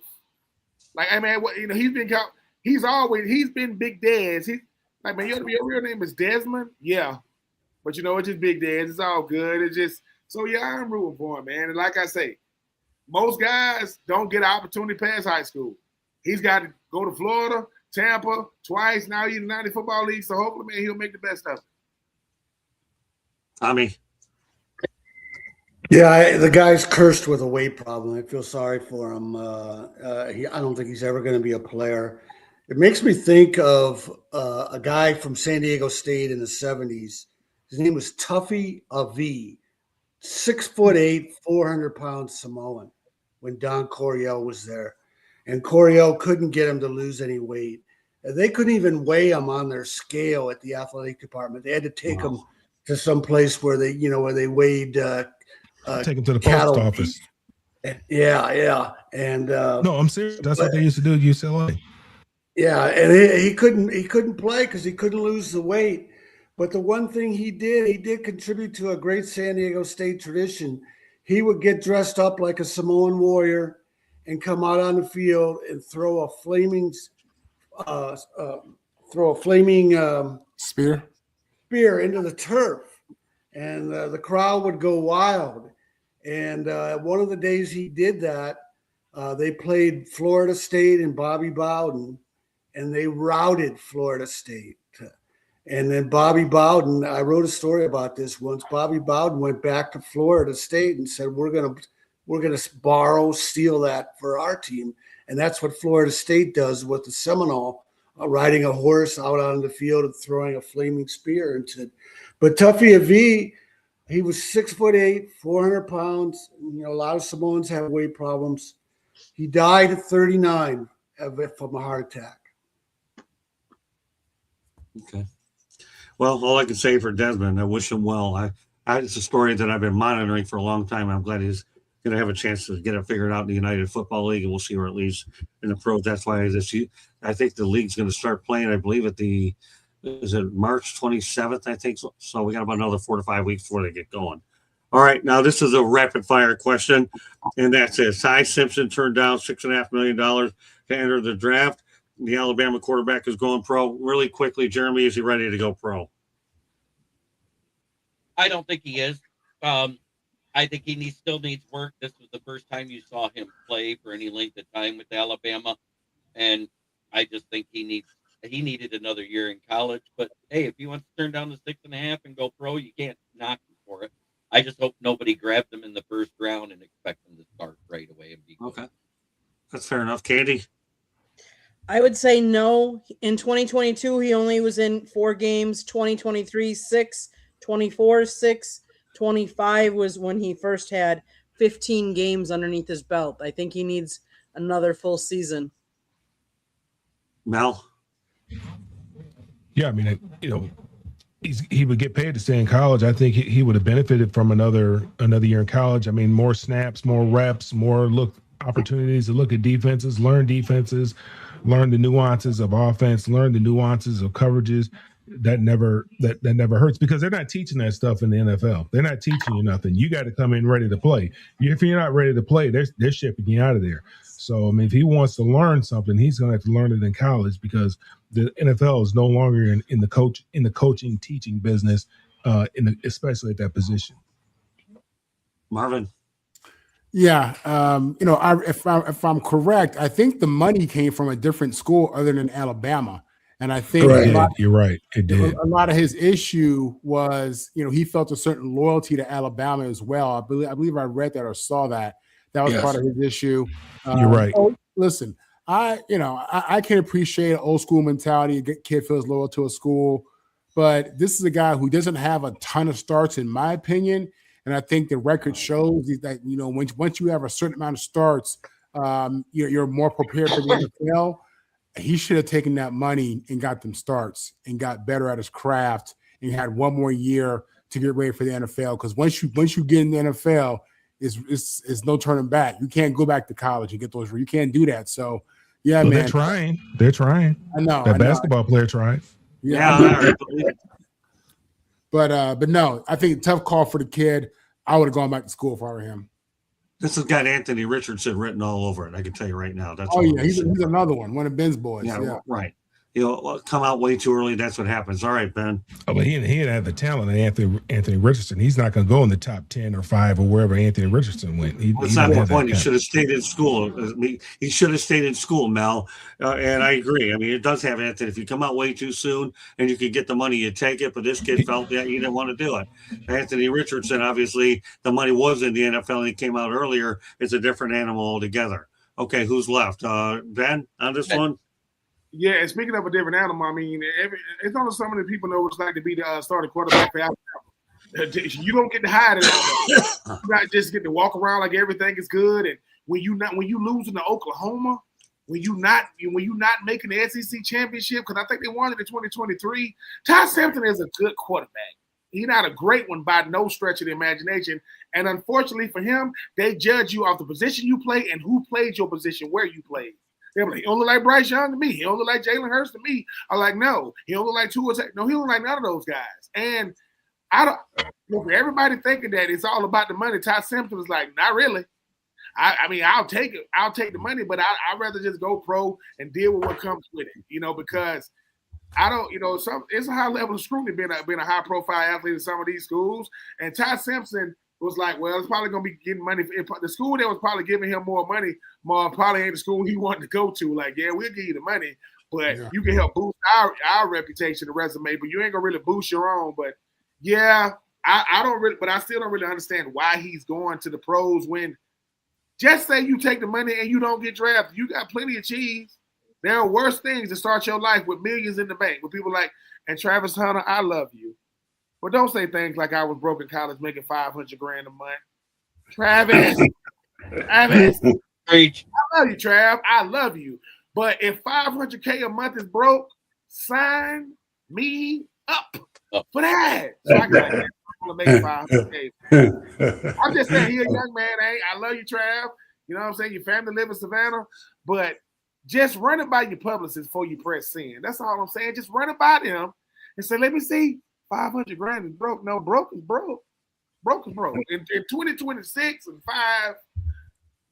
Like, hey, man, he's been Big Dads. He's like, man, your real name is Desmond? Yeah. But, it's just Big Dads. It's all good. It's just, so, yeah, I'm rooting for him, man. And like I say, most guys don't get an opportunity past high school. He's got to go to Florida, Tampa, twice. Now he's in the 90 Football League. So hopefully, man, he'll make the best of it. Tommy. Yeah, the guy's cursed with a weight problem. I feel sorry for him. I don't think he's ever going to be a player. It makes me think of a guy from San Diego State in the 70s. His name was Tuffy Avi, 6'8", 400-pound Samoan when Don Coryell was there. And Coryell couldn't get him to lose any weight. They couldn't even weigh him on their scale at the athletic department. They had to take him to some place where they weighed take him to the post office. Yeah. And no, I'm serious. That's what they used to do at UCLA. Yeah, and he couldn't play because he couldn't lose the weight. But the one thing he did contribute to a great San Diego State tradition. He would get dressed up like a Samoan warrior and come out on the field and throw a flaming spear into the turf, and the crowd would go wild. And one of the days he did that, they played Florida State and Bobby Bowden, and they routed Florida State. And then Bobby Bowden, I wrote a story about this once. Bobby Bowden went back to Florida State and said, "We're gonna steal that for our team." And that's what Florida State does with the Seminole, riding a horse out on the field and throwing a flaming spear into it. But Tuffy Avi, he was 6'8", 400 pounds. A lot of Samoans have weight problems. He died at 39 from a heart attack. Okay. Well, all I can say for Desmond, I wish him well. It's a story that I've been monitoring for a long time. I'm glad he's going to have a chance to get it figured out in the United Football League, and we'll see where it leads in the pros. That's why I think the league's going to start playing, I believe, is it March 27th, I think. So we got about another 4 to 5 weeks before they get going. All right, now this is a rapid-fire question, and that's it. Ty Simpson turned down $6.5 million to enter the draft. The Alabama quarterback is going pro. Really quickly, Jeremy, is he ready to go pro? I don't think he is. I think he still needs work. This was the first time you saw him play for any length of time with Alabama, and I just think he needed another year in college. But hey, if he wants to turn down the 6.5 and go pro, you can't knock him for it. I just hope nobody grabbed him in the first round and expect him to start right away and be good. Okay, that's fair enough. Candy? I would say no. In 2022, he only was in 4 games. 2023, 6. 24, 6. 25 was when he first had 15 games underneath his belt. I think he needs another full season. Mel? Yeah, I mean, he would get paid to stay in college. I think he would have benefited from another year in college. I mean, more snaps, more reps, more opportunities to look at defenses, learn the nuances of offense, learn the nuances of coverages. That never hurts because they're not teaching that stuff in the NFL. They're not teaching you nothing. You got to come in ready to play. If you're not ready to play, they're shipping you out of there. So I mean, if he wants to learn something, he's going to have to learn it in college because the NFL is no longer in the coaching teaching business, especially at that position. Marvin. Yeah, if I'm correct, I think the money came from a different school other than Alabama, and I think You're right. It did. A lot of his issue was, he felt a certain loyalty to Alabama as well. I believe I read that or saw that. That was part of his issue. You're right. So, listen, I can appreciate an old school mentality. A kid feels loyal to a school, but this is a guy who doesn't have a ton of starts, in my opinion. And I think the record shows that, once you have a certain amount of starts, you're more prepared for the NFL. He should have taken that money and got them starts and got better at his craft and had one more year to get ready for the NFL. Because once you get in the NFL, it's no turning back. You can't go back to college and get those. You can't do that. So, man, they're trying. They're trying. I know. That basketball player tried. Yeah. But no, I think tough call for the kid. I would have gone back to school if I were him. This has got Anthony Richardson written all over it. I can tell you right now. He's another one of Ben's boys. Yeah. Right. Come out way too early. That's what happens. All right, Ben. Oh, but he didn't have the talent of Anthony Richardson. He's not going to go in the top 10 or 5 or wherever Anthony Richardson went. That's not the point. He should have stayed in school. He should have stayed in school, Mel. And I agree. I mean, it does have Anthony. If you come out way too soon and you could get the money, you take it. But this kid felt that he didn't want to do it. Anthony Richardson, obviously, the money was in the NFL and he came out earlier. It's a different animal altogether. Okay, who's left? Ben, on this one? Yeah, and speaking of a different animal, I mean, it's only some of the people know what it's like to be the starting quarterback for Alabama. You don't get to hide it. You not just get to walk around like everything is good. And when you losing to Oklahoma, when you not making the SEC championship, because I think they won it in 2023. Ty Simpson is a good quarterback. He's not a great one by no stretch of the imagination. And unfortunately for him, they judge you off the position you play and who played your position, where you played. They're like, he don't look like Bryce Young to me. He don't look like Jalen Hurts to me. I'm like, no. He don't look like Tua. No, he don't look like none of those guys. And I don't. For everybody thinking that it's all about the money, Ty Simpson was like, not really. I mean, I'll take it. I'll take the money, but I'd rather just go pro and deal with what comes with it. Because I don't. It's a high level of scrutiny being a high profile athlete in some of these schools. And Ty Simpson was like, well, it's probably going to be getting money. The school that was probably giving him more money, probably ain't the school he wanted to go to. Like, yeah, we'll give you the money, but you can help boost our reputation, the resume, but you ain't going to really boost your own. But, yeah, I don't really – but I still don't really understand why he's going to the pros when just say you take the money and you don't get drafted. You got plenty of cheese. There are worse things to start your life with millions in the bank, with people like, and Travis Hunter, I love you. But don't say things like I was broke in college making $500,000 a month. Travis, Preach. I love you, Trav. I love you. But if $500K a month is broke, sign me up for that. So I got to make $500K. I'm just saying, you're a young man. Hey, I love you, Trav. You know what I'm saying? Your family live in Savannah, but just run it by your publicist before you press send. That's all I'm saying. Just run it by them and say, let me see. $500,000 is broke. No, broke is broke. Broke is broke. In 2026 and 5,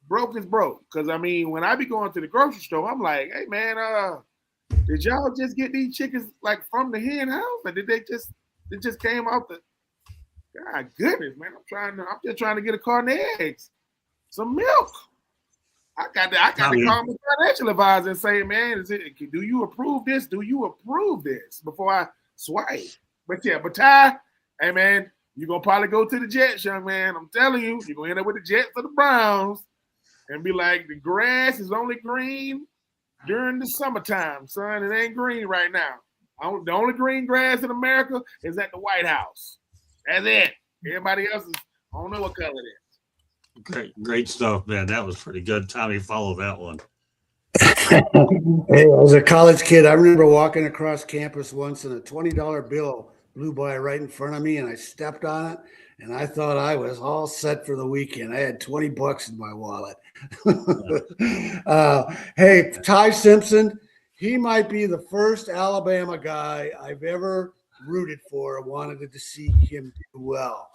broke is broke. Because I mean, when I be going to the grocery store, I'm like, hey man, did y'all just get these chickens like from the hen house? Or did it just came out the God goodness, man. I'm just trying to get a carton of eggs, some milk. I got to call my financial advisor and say, man, do you approve this? Do you approve this before I swipe? But yeah, but Ty, hey man, you're gonna probably go to the Jets, young man. I'm telling you, you're gonna end up with the Jets or the Browns and be like, the grass is only green during the summertime, son. It ain't green right now. The only green grass in America is at the White House. That's it. Everybody else is, I don't know what color it is. Great stuff, man. That was pretty good. Tommy, follow that one. Hey, as a college kid, I remember walking across campus once and a $20 bill blew by right in front of me and I stepped on it and I thought I was all set for the weekend. I had 20 bucks in my wallet. Hey, Ty Simpson, he might be the first Alabama guy I've ever rooted for, wanted to see him do well.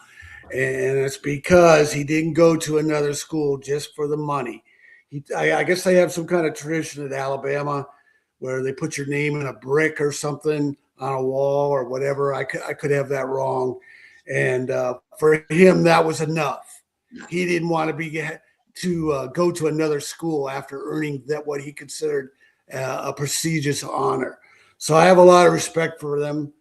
And it's because he didn't go to another school just for the money. I guess they have some kind of tradition at Alabama where they put your name in a brick or something on a wall or whatever. I could have that wrong. And for him, that was enough. He didn't want to go to another school after earning that what he considered a prestigious honor. So I have a lot of respect for them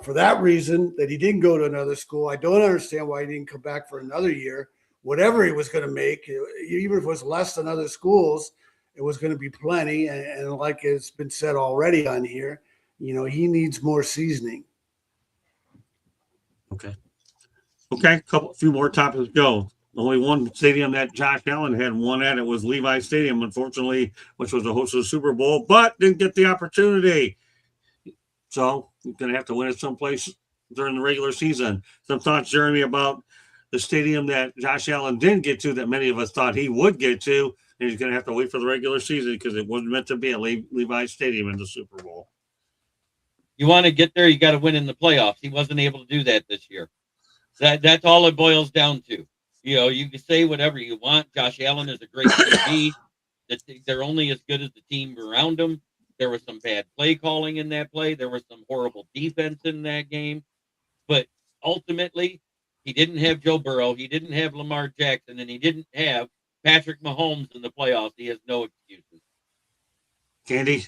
for that reason, that he didn't go to another school. I don't understand why he didn't come back for another year. Whatever he was going to make, even if it was less than other schools, it was going to be plenty. And like it's been said already on here, he needs more seasoning. Okay. Few more topics to go. Only one stadium that Josh Allen had won at, it was Levi Stadium, unfortunately, which was the host of the Super Bowl, but didn't get the opportunity. So you're going to have to win it someplace during the regular season. Some thoughts, Jeremy, about the stadium that Josh Allen didn't get to that many of us thought he would get to, and he's going to have to wait for the regular season because it wasn't meant to be at Levi Stadium in the Super Bowl. You want to get there, you got to win in the playoffs. He wasn't able to do that this year. That's all it boils down to. You can say whatever you want. Josh Allen is a great QB. They're only as good as the team around him. There was some bad play calling in that play. There was some horrible defense in that game. But ultimately, he didn't have Joe Burrow. He didn't have Lamar Jackson. And he didn't have Patrick Mahomes in the playoffs. He has no excuses. Candy?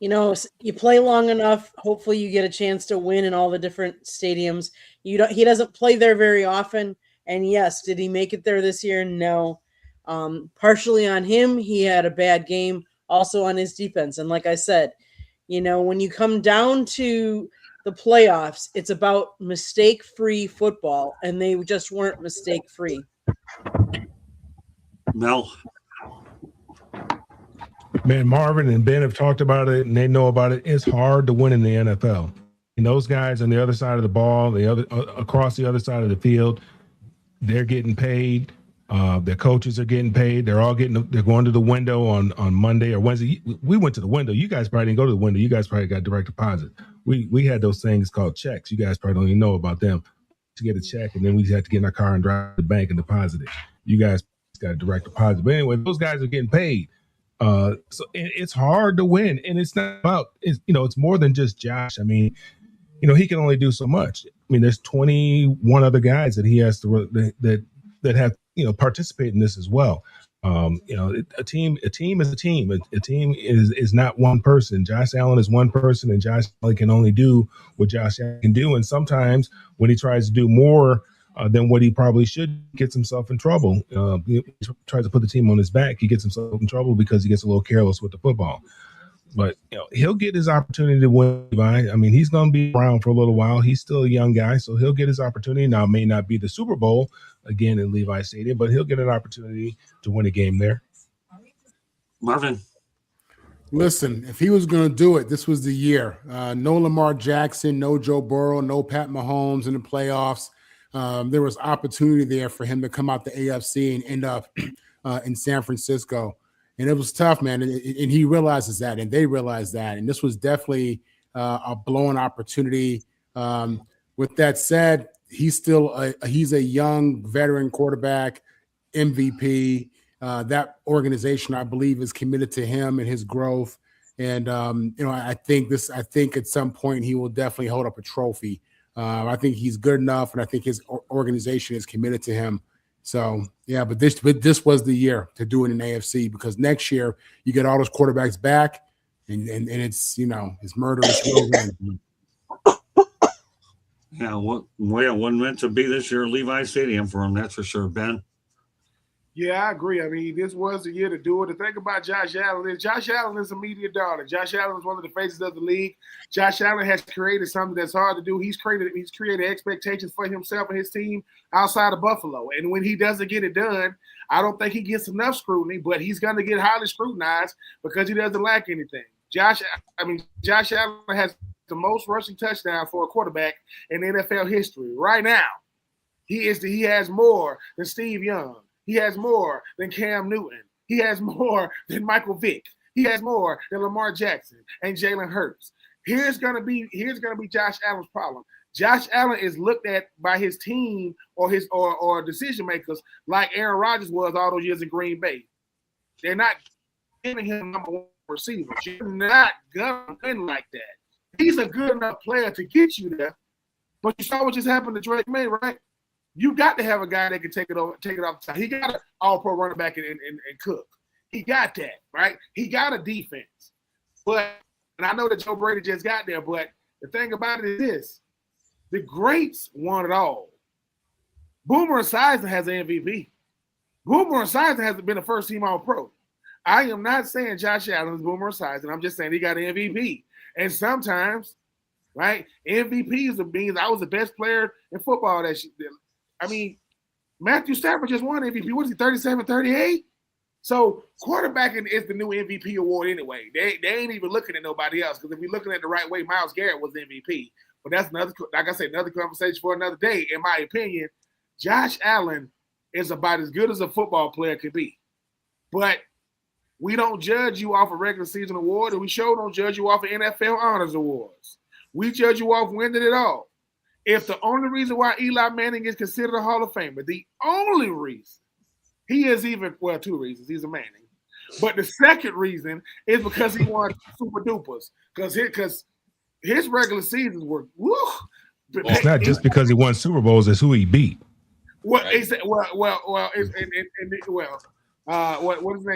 You play long enough, hopefully you get a chance to win in all the different stadiums. He doesn't play there very often. And yes, did he make it there this year? No. Partially on him, he had a bad game, also on his defense. And like I said, when you come down to the playoffs, it's about mistake-free football, and they just weren't mistake-free. Mel? Man, Marvin and Ben have talked about it, and they know about it. It's hard to win in the NFL. And those guys on the other side of the ball, across the other side of the field, they're getting paid. Their coaches are getting paid. They're going to the window on Monday or Wednesday. We went to the window. You guys probably didn't go to the window. You guys probably got direct deposit. We had those things called checks. You guys probably don't even know about them. To get a check, and then we had to get in our car and drive to the bank and deposit it. You guys got a direct deposit. But anyway, those guys are getting paid. So it's hard to win, and it's not about it's more than just Josh. I mean, he can only do so much. I mean, there's 21 other guys that he has to that have participate in this as well. A team is a team. A team is not one person. Josh Allen is one person, and Josh Allen can only do what Josh Allen can do. And sometimes when he tries to do more than what he probably should, gets himself in trouble. He tries to put the team on his back. He gets himself in trouble because he gets a little careless with the football. But he'll get his opportunity to win. I mean, he's going to be around for a little while. He's still a young guy, so he'll get his opportunity. Now, it may not be the Super Bowl again in Levi Stadium, but he'll get an opportunity to win a game there. Marvin? Listen, if he was going to do it, this was the year. No Lamar Jackson, no Joe Burrow, no Pat Mahomes in the playoffs. There was opportunity there for him to come out the AFC and end up in San Francisco. And it was tough, man. And he realizes that, and they realize that. And this was definitely a blown opportunity. With that said, he's a young veteran quarterback, MVP. That organization, I believe, is committed to him and his growth. And I think at some point he will definitely hold up a trophy. I think he's good enough, and I think his organization is committed to him. So yeah, but this was the year to do it in AFC, because next year you get all those quarterbacks back, and it's it's murderous. Yeah, it wasn't meant to be this year, Levi Stadium for him, that's for sure. Ben? Yeah, I agree. I mean, this was the year to do it. The thing about Josh Allen is a media darling. Josh Allen is one of the faces of the league. Josh Allen has created something that's hard to do. He's created expectations for himself and his team outside of Buffalo. And when he doesn't get it done, I don't think he gets enough scrutiny, but he's going to get highly scrutinized because he doesn't lack anything. Josh Allen has the most rushing touchdowns for a quarterback in NFL history right now. He has more than Steve Young. He has more than Cam Newton. He has more than Michael Vick. He has more than Lamar Jackson and Jalen Hurts. Here's gonna be Josh Allen's problem. Josh Allen is looked at by his team or his or decision makers like Aaron Rodgers was all those years in Green Bay. They're not giving him number one receiver. You're not gonna win like that. He's a good enough player to get you there. But you saw what just happened to Drake May, right? You got to have a guy that can take it off the side. He got an all-pro running back and Cook. He got that, right? He got a defense. But, and I know that Joe Brady just got there, but the thing about it is this. The greats won it all. Boomer Esiason has an MVP. Boomer Esiason hasn't been a first-team All-Pro. I am not saying Josh Allen is Boomer Esiason. I'm just saying he got an MVP. And sometimes, right, MVPs means I was the best player in football that year. I mean, Matthew Stafford just won MVP. What is he, 37, 38? So quarterbacking is the new MVP award anyway. They ain't even looking at nobody else because if we're looking at the right way, Myles Garrett was the MVP. But that's another, like I said, another conversation for another day. In my opinion, Josh Allen is about as good as a football player could be. But we don't judge you off a regular season award, and we sure don't judge you off of NFL honors awards. We judge you off winning it all. If the only reason why Eli Manning is considered a Hall of Famer, the only reason he is even, well, two reasons. He's a Manning. But the second reason is because he won Super Dupers. Because his regular seasons were, woo. It's not just because he won Super Bowls, it's who he beat. What is his name?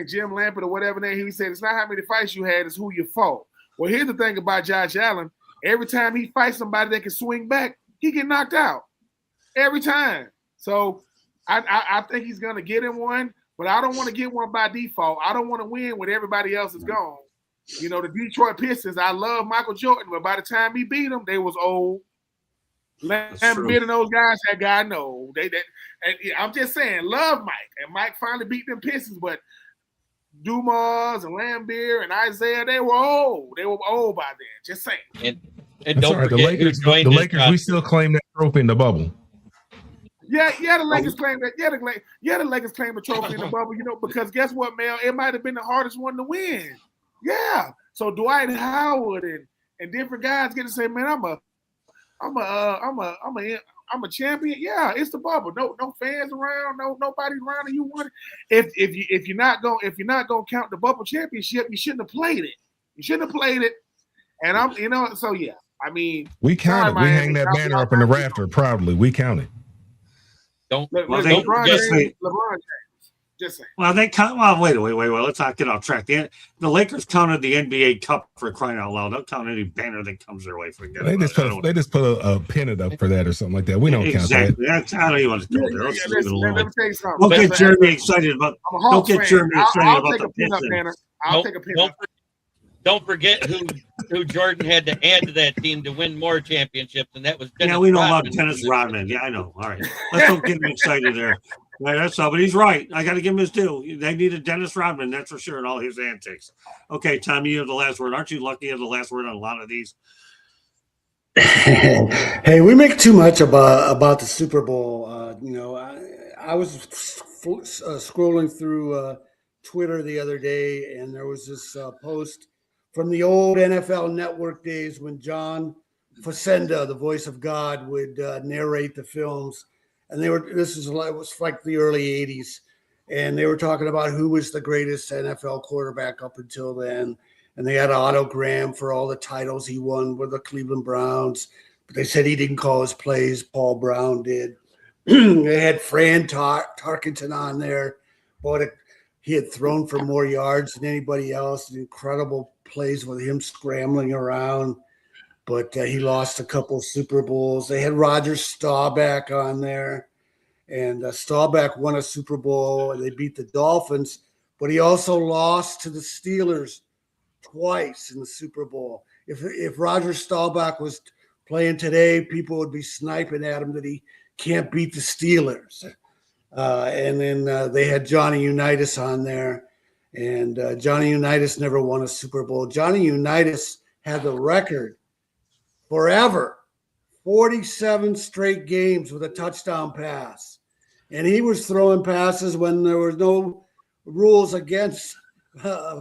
Jim Lampert or whatever name. He said, it's not how many fights you had, it's who you fought. Well, here's the thing about Josh Allen. Every time he fights somebody that can swing back, he get knocked out every time. So I think he's going to get him one, but I don't want to get one by default. I don't want to win when everybody else is gone. You know, the Detroit Pistons, I love Michael Jordan, but by the time he beat them, they was old. Lambert and those guys, that guy, no. And I'm just saying, love Mike. And Mike finally beat them Pistons, but Dumas and Lambert and Isaiah, they were old. They were old by then. Just saying. And don't forget the Lakers, we still claim that trophy in the bubble. Yeah, the Lakers claim that. The Lakers claim the trophy in the bubble. You know, because guess what, Mel? It might have been the hardest one to win. Yeah. So Dwight Howard and different guys get to say, man, I'm a champion. Yeah, it's the bubble. No fans around. Nobody around, and you won it. If you're not gonna count the bubble championship, you shouldn't have played it. You shouldn't have played it. And so yeah. I mean, we count it. We hang that banner up in the rafter proudly. We count it. LeBron James. Just saying. Well, they count. Well, wait. Let's not get off track. The Lakers counted the NBA Cup for crying out loud. They'll count any banner that comes their way. They just put a pennant up for that or something like that. We don't count that. I don't even want to go there. Let's leave it alone. Let me tell you something. Don't get Jeremy excited about. Don't get Jeremy excited about the Pistons. I'll take a pin up. Don't forget who Jordan had to add to that team to win more championships, and that was Dennis Yeah, we know Rodman. about Dennis Rodman. Yeah, I know. All right. Let's don't get him excited there. Right, that's all. But he's right. I got to give him his due. They needed Dennis Rodman, that's for sure, and all his antics. Okay, Tommy, you have the last word. Aren't you lucky you have the last word on a lot of these? Hey, we make too much about the Super Bowl. I was scrolling through Twitter the other day, and there was this post from the old NFL Network days when John Facenda, the voice of God, would narrate the films. And it was like the early 80s. And they were talking about who was the greatest NFL quarterback up until then. And they had an autogram for all the titles he won with the Cleveland Browns. But they said he didn't call his plays. Paul Brown did. They had Fran Tarkenton on there. He had thrown for more yards than anybody else. Incredible plays with him scrambling around. But he lost a couple Super Bowls. They had Roger Staubach on there. And Staubach won a Super Bowl, and they beat the Dolphins, but he also lost to the Steelers twice in the Super Bowl. If Roger Staubach was playing today, people would be sniping at him that he can't beat the Steelers. And then they had Johnny Unitas on there, and Johnny Unitas never won a Super Bowl. Johnny Unitas had the record forever, 47 straight games with a touchdown pass. And he was throwing passes when there was no rules against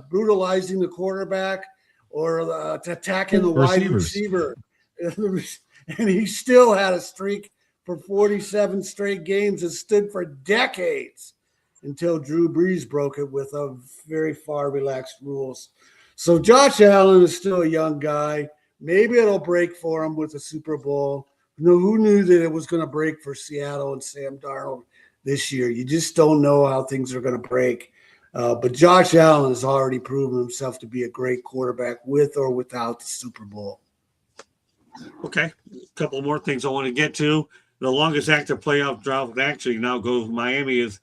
brutalizing the quarterback or attacking the wide receiver. And he still had a streak for 47 straight games that stood for decades until Drew Brees broke it with a very far relaxed rules. So Josh Allen is still a young guy. Maybe it'll break for him with the Super Bowl. Who knew that it was going to break for Seattle and Sam Darnold this year? You just don't know how things are going to break. But Josh Allen has already proven himself to be a great quarterback with or without the Super Bowl. Okay, a couple more things I want to get to. The longest active playoff drought actually now goes Miami is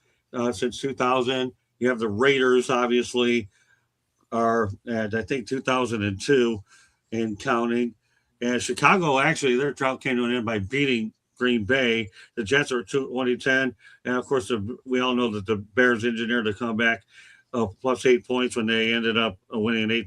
since 2000. You have the Raiders, obviously, are at, I think, 2002 and counting. And Chicago, actually, their drought came to an end by beating Green Bay. The Jets are 2010. And, of course, we all know that the Bears engineered a comeback of plus 8 points when they ended up winning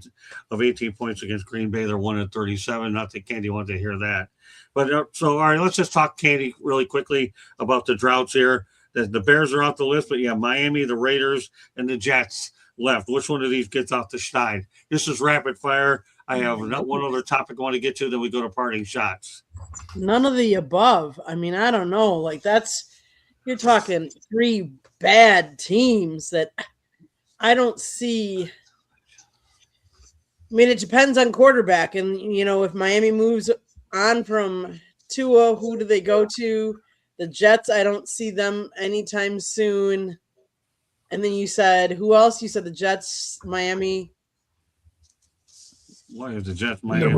18 points against Green Bay. They're 1-37. Not that Candy wanted to hear that. But so, all right, let's just talk, Candy, really quickly about the droughts here. The Bears are off the list, but yeah, Miami, the Raiders, and the Jets left. Which one of these gets off the schneid? This is rapid fire. I have not one other topic I want to get to, then we go to parting shots. None of the above. I mean, I don't know. Like, you're talking three bad teams that I don't see. I mean, it depends on quarterback. And, if Miami moves on from Tua, who do they go to? The Jets, I don't see them anytime soon. And then you said, who else? You said the Jets, Miami. What is the Jets, Miami? The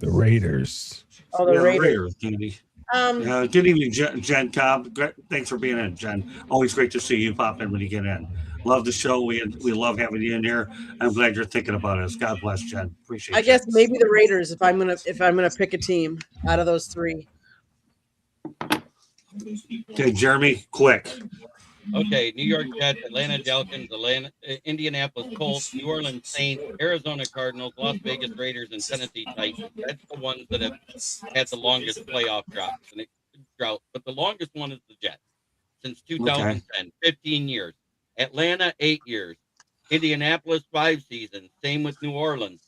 Raiders. Oh, the Raiders. Candy. Good evening, Jen Cobb. Thanks for being in, Jen. Always great to see you pop in when you get in. Love the show. We love having you in here. I'm glad you're thinking about us. God bless, Jen. Appreciate it. I guess maybe the Raiders if I'm gonna pick a team out of those three. Okay, Jeremy, quick. Okay, New York Jets, Atlanta Falcons, Indianapolis Colts, New Orleans Saints, Arizona Cardinals, Las Vegas Raiders, and Tennessee Titans. That's the ones that have had the longest playoff drought. But the longest one is the Jets since 2010, 15 years. Atlanta, 8 years. Indianapolis, 5 seasons. Same with New Orleans.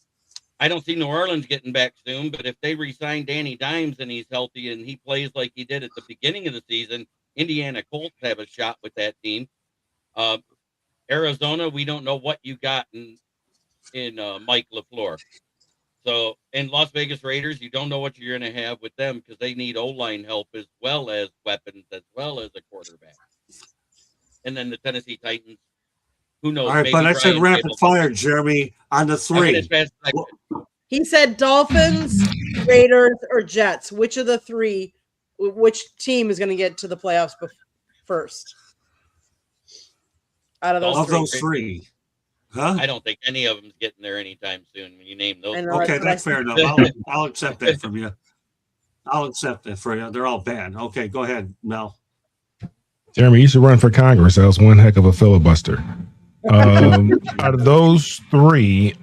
I don't see New Orleans getting back soon, but if they re-sign Danny Dimes and he's healthy and he plays like he did at the beginning of the season, Indiana Colts have a shot with that team. Arizona, we don't know what you got in Mike LaFleur. So, and Las Vegas Raiders, you don't know what you're going to have with them because they need O-line help as well as weapons, as well as a quarterback. And then the Tennessee Titans, who knows? All right, but I said rapid fire, Jeremy, on the three. He said Dolphins, Raiders, or Jets. Which of the three? Which team is going to get to the playoffs first? Out of those three. Huh? I don't think any of them's getting there anytime soon when you name those. Okay, that's fair enough. I'll accept that from you. I'll accept that for you. They're all bad. Okay, go ahead, Mel. Jeremy, you should run for Congress. That was one heck of a filibuster. Out of those three,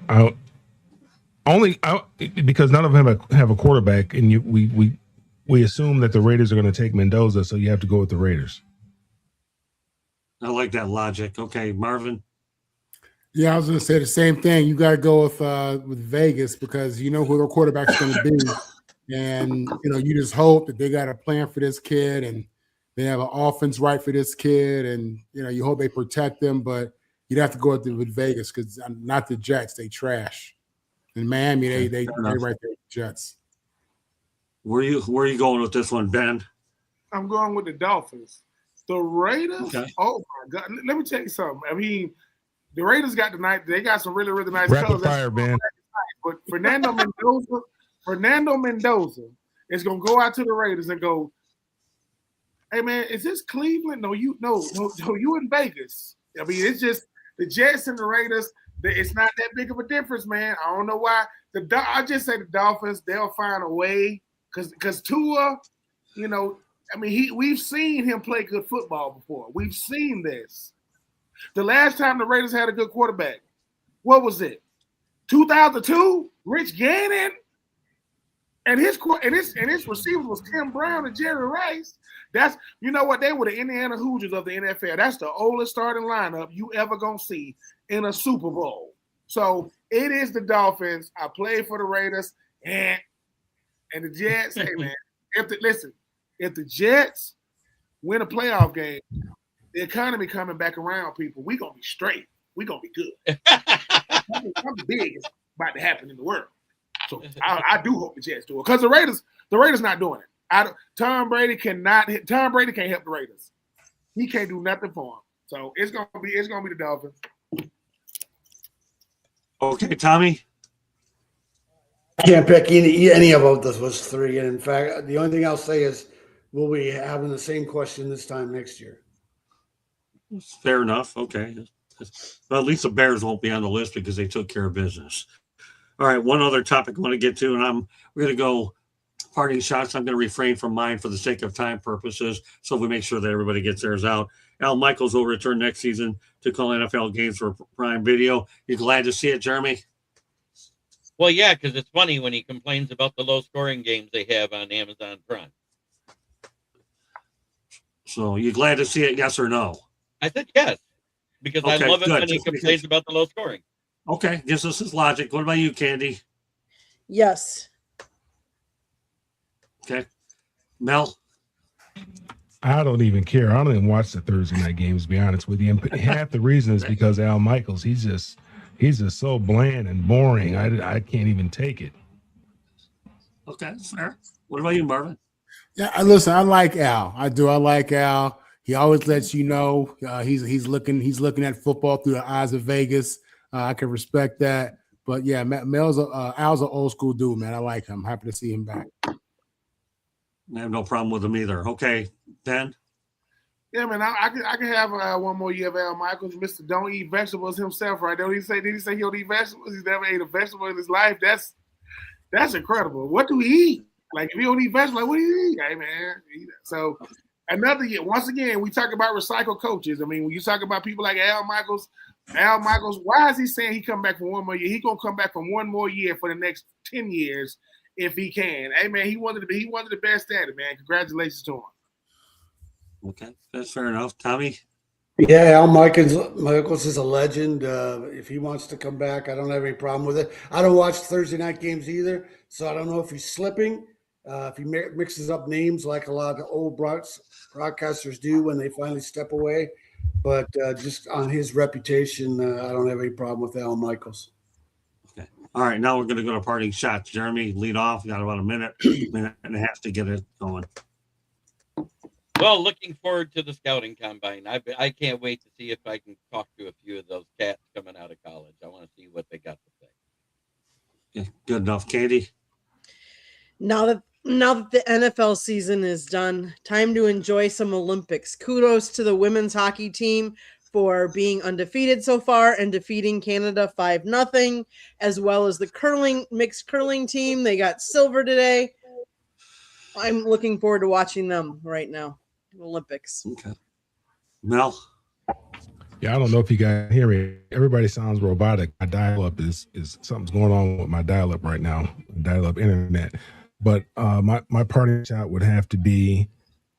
because none of them have a quarterback, and we assume that the Raiders are going to take Mendoza, so you have to go with the Raiders. I like that logic. Okay, Marvin. Yeah, I was going to say the same thing. You got to go with Vegas because you know who their quarterback's going to be, and you just hope that they got a plan for this kid and they have an offense right for this kid, and you hope they protect them. But you'd have to go with Vegas because not the Jets. They trash. In Miami, they right there with the Jets. Where are you going with this one, Ben? I'm going with the Dolphins. The Raiders. Okay. Oh my God! Let me tell you something. I mean, the Raiders got they got some really, really nice rapid colors. Fire, Ben. But Fernando Mendoza is going to go out to the Raiders and go, Hey man, is this Cleveland? No, you in Vegas. I mean, it's just the Jets and the Raiders. It's not that big of a difference, man. I don't know why. I just say the Dolphins. They'll find a way because Tua, I mean, we've seen him play good football before. We've seen this. The last time the Raiders had a good quarterback, what was it? 2002, Rich Gannon, and his receivers was Tim Brown and Jerry Rice. That's they were the Indiana Hoosiers of the NFL. That's the oldest starting lineup you ever gonna see in a Super Bowl. So it is the Dolphins. I played for the Raiders and the Jets. Hey man, if the Jets win a playoff game, the economy coming back around, people, we gonna be straight. We gonna be good. Something big is about to happen in the world. So I do hope the Jets do it because the Raiders not doing it. Tom Brady can't help the Raiders. He can't do nothing for them. So it's gonna be the Dolphins. Okay, Tommy. I can't pick any of those three. And in fact, the only thing I'll say is, will we having the same question this time next year? Fair enough. Okay. Well, at least the Bears won't be on the list because they took care of business. All right, one other topic I want to get to, and we're going to go parting shots. I'm going to refrain from mine for the sake of time purposes, so we make sure that everybody gets theirs out. Al Michaels will return next season to call NFL games for Prime Video. You glad to see it, Jeremy? Well, yeah, because it's funny when he complains about the low-scoring games they have on Amazon Prime. So you glad to see it, yes or no? I said yes, because I love it when he complains about the low scoring. Okay, gives us his logic. What about you, Candy? Yes. Okay. Mel? I don't even care. I don't even watch the Thursday night games, to be honest with you. And half the reason is because Al Michaels, he's just so bland and boring. I can't even take it. Okay, that's fair. What about you, Marvin? Yeah, listen, I like Al. I do. I like Al. He always lets you know he's looking at football through the eyes of Vegas. I can respect that. But yeah, Al's an old school dude, man. I like him. Happy to see him back. I have no problem with him either. Okay, Ben? Yeah, man, I can have one more year of Al Michaels. Mr. Don't Eat Vegetables himself, right? Did he say he don't eat vegetables? He's never ate a vegetable in his life. That's incredible. What do he eat? Like, if you don't eat vegetables, like, what do you eat? Hey, man. So another year, once again, we talk about recycled coaches. I mean, when you talk about people like Al Michaels, why is he saying he come back for one more year? He gonna come back for one more year for the next 10 years if he can. Hey man, he wanted the best at it, man. Congratulations to him. Okay, that's fair enough. Tommy? Yeah, Al Michaels is a legend. If he wants to come back, I don't have any problem with it. I don't watch Thursday night games either, so I don't know if he's slipping. If he mixes up names like a lot of the old broadcasters do when they finally step away. But just on his reputation, I don't have any problem with Al Michaels. Okay. All right, now we're going to go to parting shots. Jeremy, lead off. We got about a minute and a half to get it going. Well, looking forward to the scouting combine. I can't wait to see if I can talk to a few of those cats coming out of college. I want to see what they got to say. Okay, good enough. Candy? Now that the NFL season is done, time to enjoy some Olympics. Kudos to the women's hockey team for being undefeated so far and defeating Canada 5-0, as well as the mixed curling team. They got silver today. I'm looking forward to watching them right now. Olympics. Okay. Mel? Yeah, I don't know if you guys hear me. Everybody sounds robotic. My dial-up is something's going on with my dial-up right now. Dial-up internet. But my parting shot would have to be.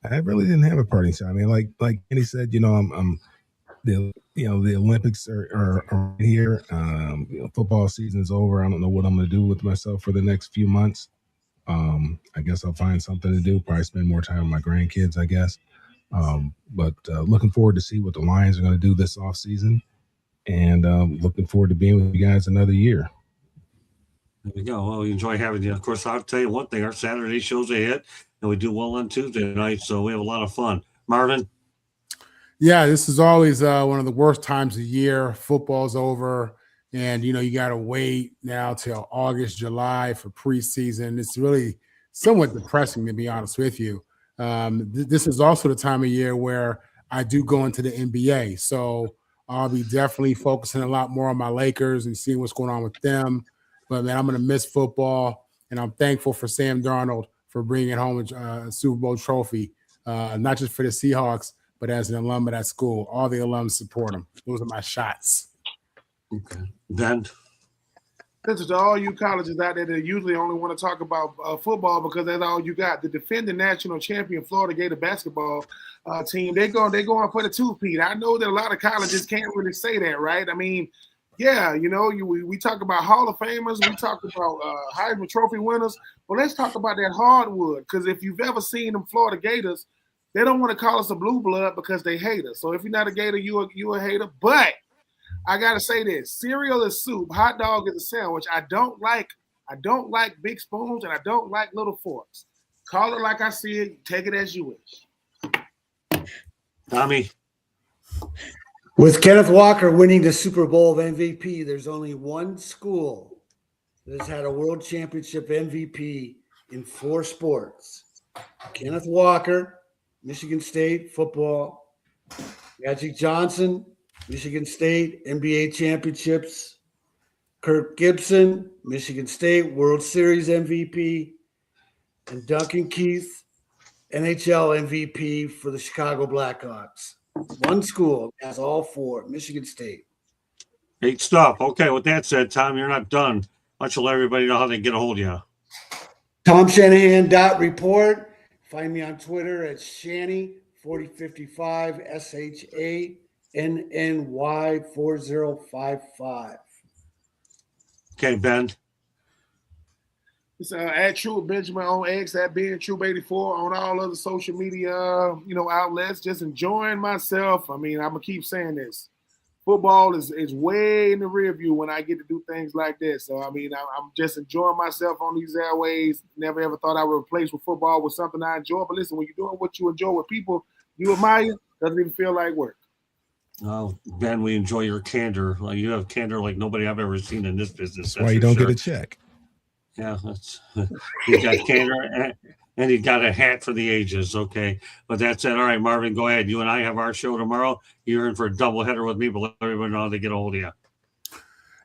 I really didn't have a parting shot. I mean, like Kenny said, I'm the Olympics are here. Football season is over. I don't know what I'm going to do with myself for the next few months. I guess I'll find something to do. Probably spend more time with my grandkids, I guess. But looking forward to see what the Lions are going to do this off season, and looking forward to being with you guys another year. There we go. Well, we enjoy having you. Of course, I'll tell you one thing. Our Saturday show's a hit, and we do well on Tuesday night, so we have a lot of fun. Marvin? Yeah, this is always one of the worst times of year. Football's over, and, you got to wait now till August, July for preseason. It's really somewhat depressing, to be honest with you. This is also the time of year where I do go into the NBA. So I'll be definitely focusing a lot more on my Lakers and seeing what's going on with them. But, man, I'm going to miss football, and I'm thankful for Sam Darnold for bringing home a Super Bowl trophy, not just for the Seahawks, but as an alum of that school. All the alums support him. Those are my shots. Okay. Then This is to all you colleges out there that usually only want to talk about football because that's all you got. The defending national champion Florida Gator basketball team, they're going for the two-peat. I know that a lot of colleges can't really say that, right? I mean, yeah, we talk about Hall of Famers, we talk about Heisman Trophy winners, but let's talk about that hardwood, because if you've ever seen them Florida Gators, they don't want to call us a blue blood because they hate us. So if you're not a Gator, you a hater. But I gotta say this: cereal is soup, hot dog is a sandwich. I don't like big spoons, and I don't like little forks. Call it like I see it. Take it as you wish. Tommy. With Kenneth Walker winning the Super Bowl MVP, there's only one school that has had a world championship MVP in 4 sports. Kenneth Walker, Michigan State football. Magic Johnson, Michigan State NBA championships. Kirk Gibson, Michigan State World Series MVP. And Duncan Keith, NHL MVP for the Chicago Blackhawks. One school has all 4, Michigan State. Great stuff. Okay, with that said, Tom, you're not done. Why don't you let everybody know how they can get a hold of you? TomShanahan.report. Find me on Twitter at Shanny4055, SHANNY4055. Okay, Ben. It's at True Benjamin on X, at being True84 on all other social media, outlets. Just enjoying myself. I mean, I'm gonna keep saying this. Football is way in the rear view when I get to do things like this. So I mean, I'm just enjoying myself on these airways. Never ever thought I would replace with football with something I enjoy. But listen, when you're doing what you enjoy with people you admire, doesn't even feel like work. Oh, Ben, we enjoy your candor. You have candor like nobody I've ever seen in this business. That's why you don't get a check. Yeah, that's he's got candor and he got a hat for the ages. Okay, but that's it. All right, Marvin, go ahead. You and I have our show tomorrow. You're in for a doubleheader with me, but let everybody know how they get a hold of you.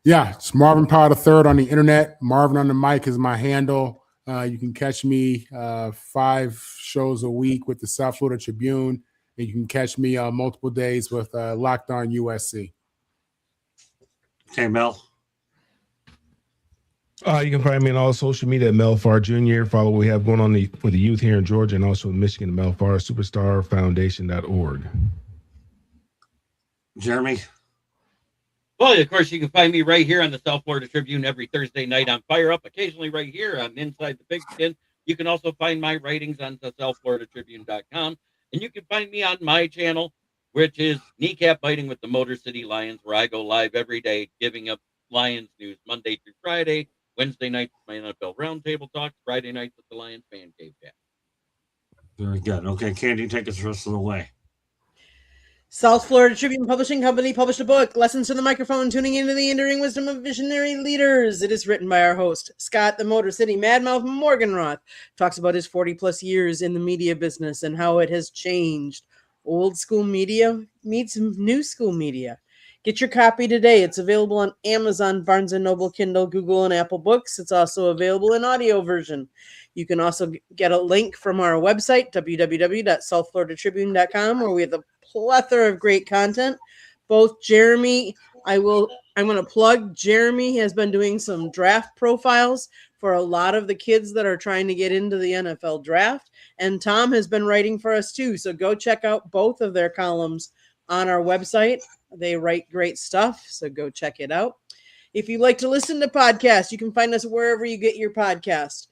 Yeah, it's Marvin Powell III on the internet. Marvin on the mic is my handle. You can catch me 5 shows a week with the South Florida Tribune, and you can catch me multiple days with Locked On USC. Okay, Mel. You can find me on all social media at Mel Farr Jr. Follow what we have going on for the youth here in Georgia and also in Michigan, Mel Farr Superstarfoundation.org. Jeremy. Well, of course, you can find me right here on the South Florida Tribune every Thursday night on Fire Up, occasionally right here on Inside the Pigskin. You can also find my writings on the SouthFloridaTribune.com. And you can find me on my channel, which is Kneecap Biting with the Motor City Lions, where I go live every day, giving up Lions news Monday through Friday. Wednesday nights, my NFL Roundtable Talk. Friday nights with the Lions Fan Cave Chat. Very good. Okay, Candy, take us the rest of the way. South Florida Tribune Publishing Company published a book, Lessons to the Microphone, Tuning into the Enduring Wisdom of Visionary Leaders. It is written by our host, Scott the Motor City Madmouth Morganroth. Talks about his 40-plus years in the media business and how it has changed. Old school media meets new school media. Get your copy today. It's available on Amazon, Barnes & Noble, Kindle, Google, and Apple Books. It's also available in audio version. You can also get a link from our website, www.southfloridatribune.com, where we have a plethora of great content. Both Jeremy, I'm going to plug, Jeremy has been doing some draft profiles for a lot of the kids that are trying to get into the NFL draft. And Tom has been writing for us too. So go check out both of their columns on our website. They write great stuff, so go check it out. If you like to listen to podcasts, you can find us wherever you get your podcast.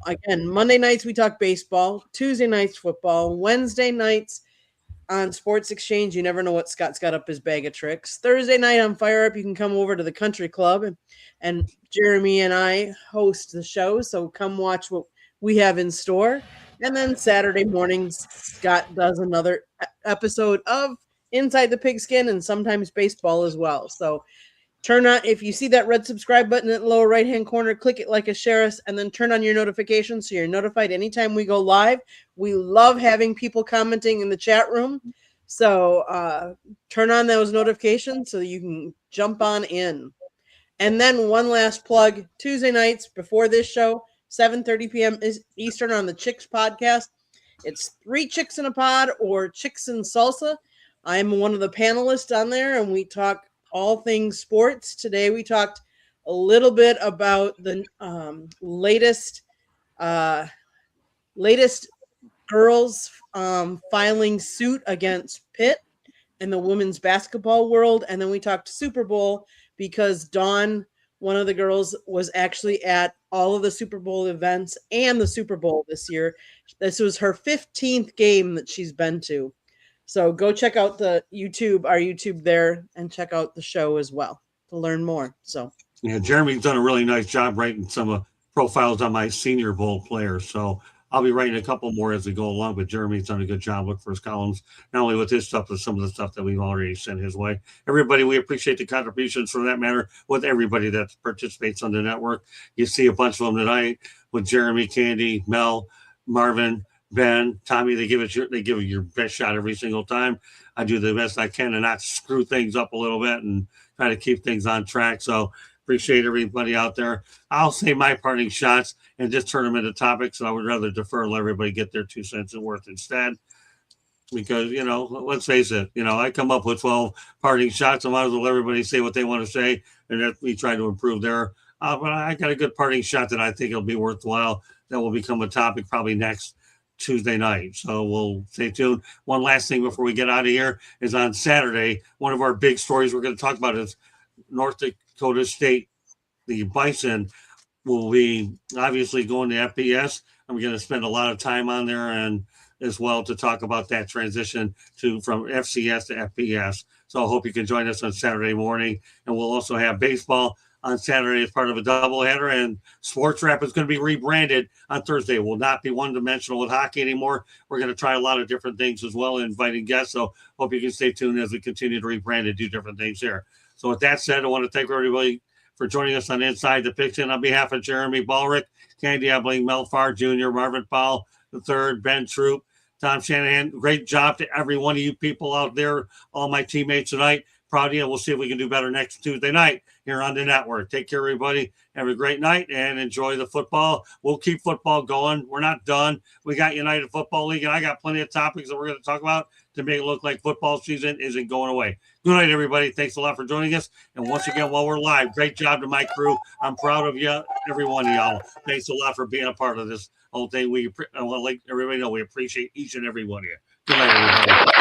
Again, Monday nights we talk baseball, Tuesday nights football, Wednesday nights on Sports Exchange. You never know what Scott's got up his bag of tricks. Thursday night on Fire Up, you can come over to the Country Club, and Jeremy and I host the show, so come watch what we have in store. And then Saturday mornings, Scott does another episode of Inside the Pigskin and sometimes baseball as well. So turn on, if you see that red subscribe button in the lower right hand corner, click it like a share us, and then turn on your notifications so you're notified anytime we go live. We love having people commenting in the chat room. So turn on those notifications so you can jump on in. And then one last plug, Tuesday nights before this show, 7:30 p.m. Eastern on the Chicks podcast. It's 3 Chicks in a Pod or Chicks in Salsa. I'm one of the panelists on there, and we talk all things sports. Today we talked a little bit about the latest girls filing suit against Pitt in the women's basketball world. And then we talked Super Bowl because Dawn, one of the girls, was actually at all of the Super Bowl events and the Super Bowl this year. This was her 15th game that she's been to. So go check out our YouTube there, and check out the show as well to learn more. So yeah, Jeremy's done a really nice job writing some profiles on my Senior Bowl players. So I'll be writing a couple more as we go along, but Jeremy's done a good job. Look for his columns, not only with his stuff, but some of the stuff that we've already sent his way. Everybody, we appreciate the contributions, for that matter, with everybody that participates on the network. You see a bunch of them tonight with Jeremy, Candy, Mel, Marvin, Ben, Tommy. They give it your best shot every single time. I do the best I can to not screw things up a little bit and try to keep things on track. So appreciate everybody out there. I'll say my parting shots and just turn them into topics. I would rather defer and let everybody get their 2 cents worth instead. Because, let's face it, I come up with 12 parting shots. I might as well let everybody say what they want to say, and that we try to improve there. But I got a good parting shot that I think it'll be worthwhile. That will become a topic probably next Tuesday night. So we'll stay tuned. One last thing before we get out of here is on Saturday, one of our big stories we're going to talk about is North Dakota State. The Bison will be obviously going to FBS. I'm going to spend a lot of time on there and as well to talk about that transition from FCS to FBS. So I hope you can join us on Saturday morning. And we'll also have baseball on Saturday as part of a doubleheader, and Sports Wrap is going to be rebranded on Thursday. It will not be one-dimensional with hockey anymore. We're going to try a lot of different things as well, inviting guests. So hope you can stay tuned as we continue to rebrand and do different things here. So with that said, I want to thank everybody for joining us on Inside the Pigskin. On behalf of Jeremy Ballrick, Candy Ebling, Mel Farr Jr., Marvin Powell III, Ben Troop, Tom Shanahan, great job to every one of you people out there, all my teammates tonight. Proud of you. We'll see if we can do better next Tuesday night here on the network. Take care, everybody. Have a great night and enjoy the football. We'll keep football going. We're not done. We got United Football League, and I got plenty of topics that we're going to talk about to make it look like football season isn't going away. Good night, everybody. Thanks a lot for joining us. And once again, while we're live, great job to my crew. I'm proud of you, every one of y'all. Thanks a lot for being a part of this whole thing. I want to let everybody know we appreciate each and every one of you. Good night, everybody.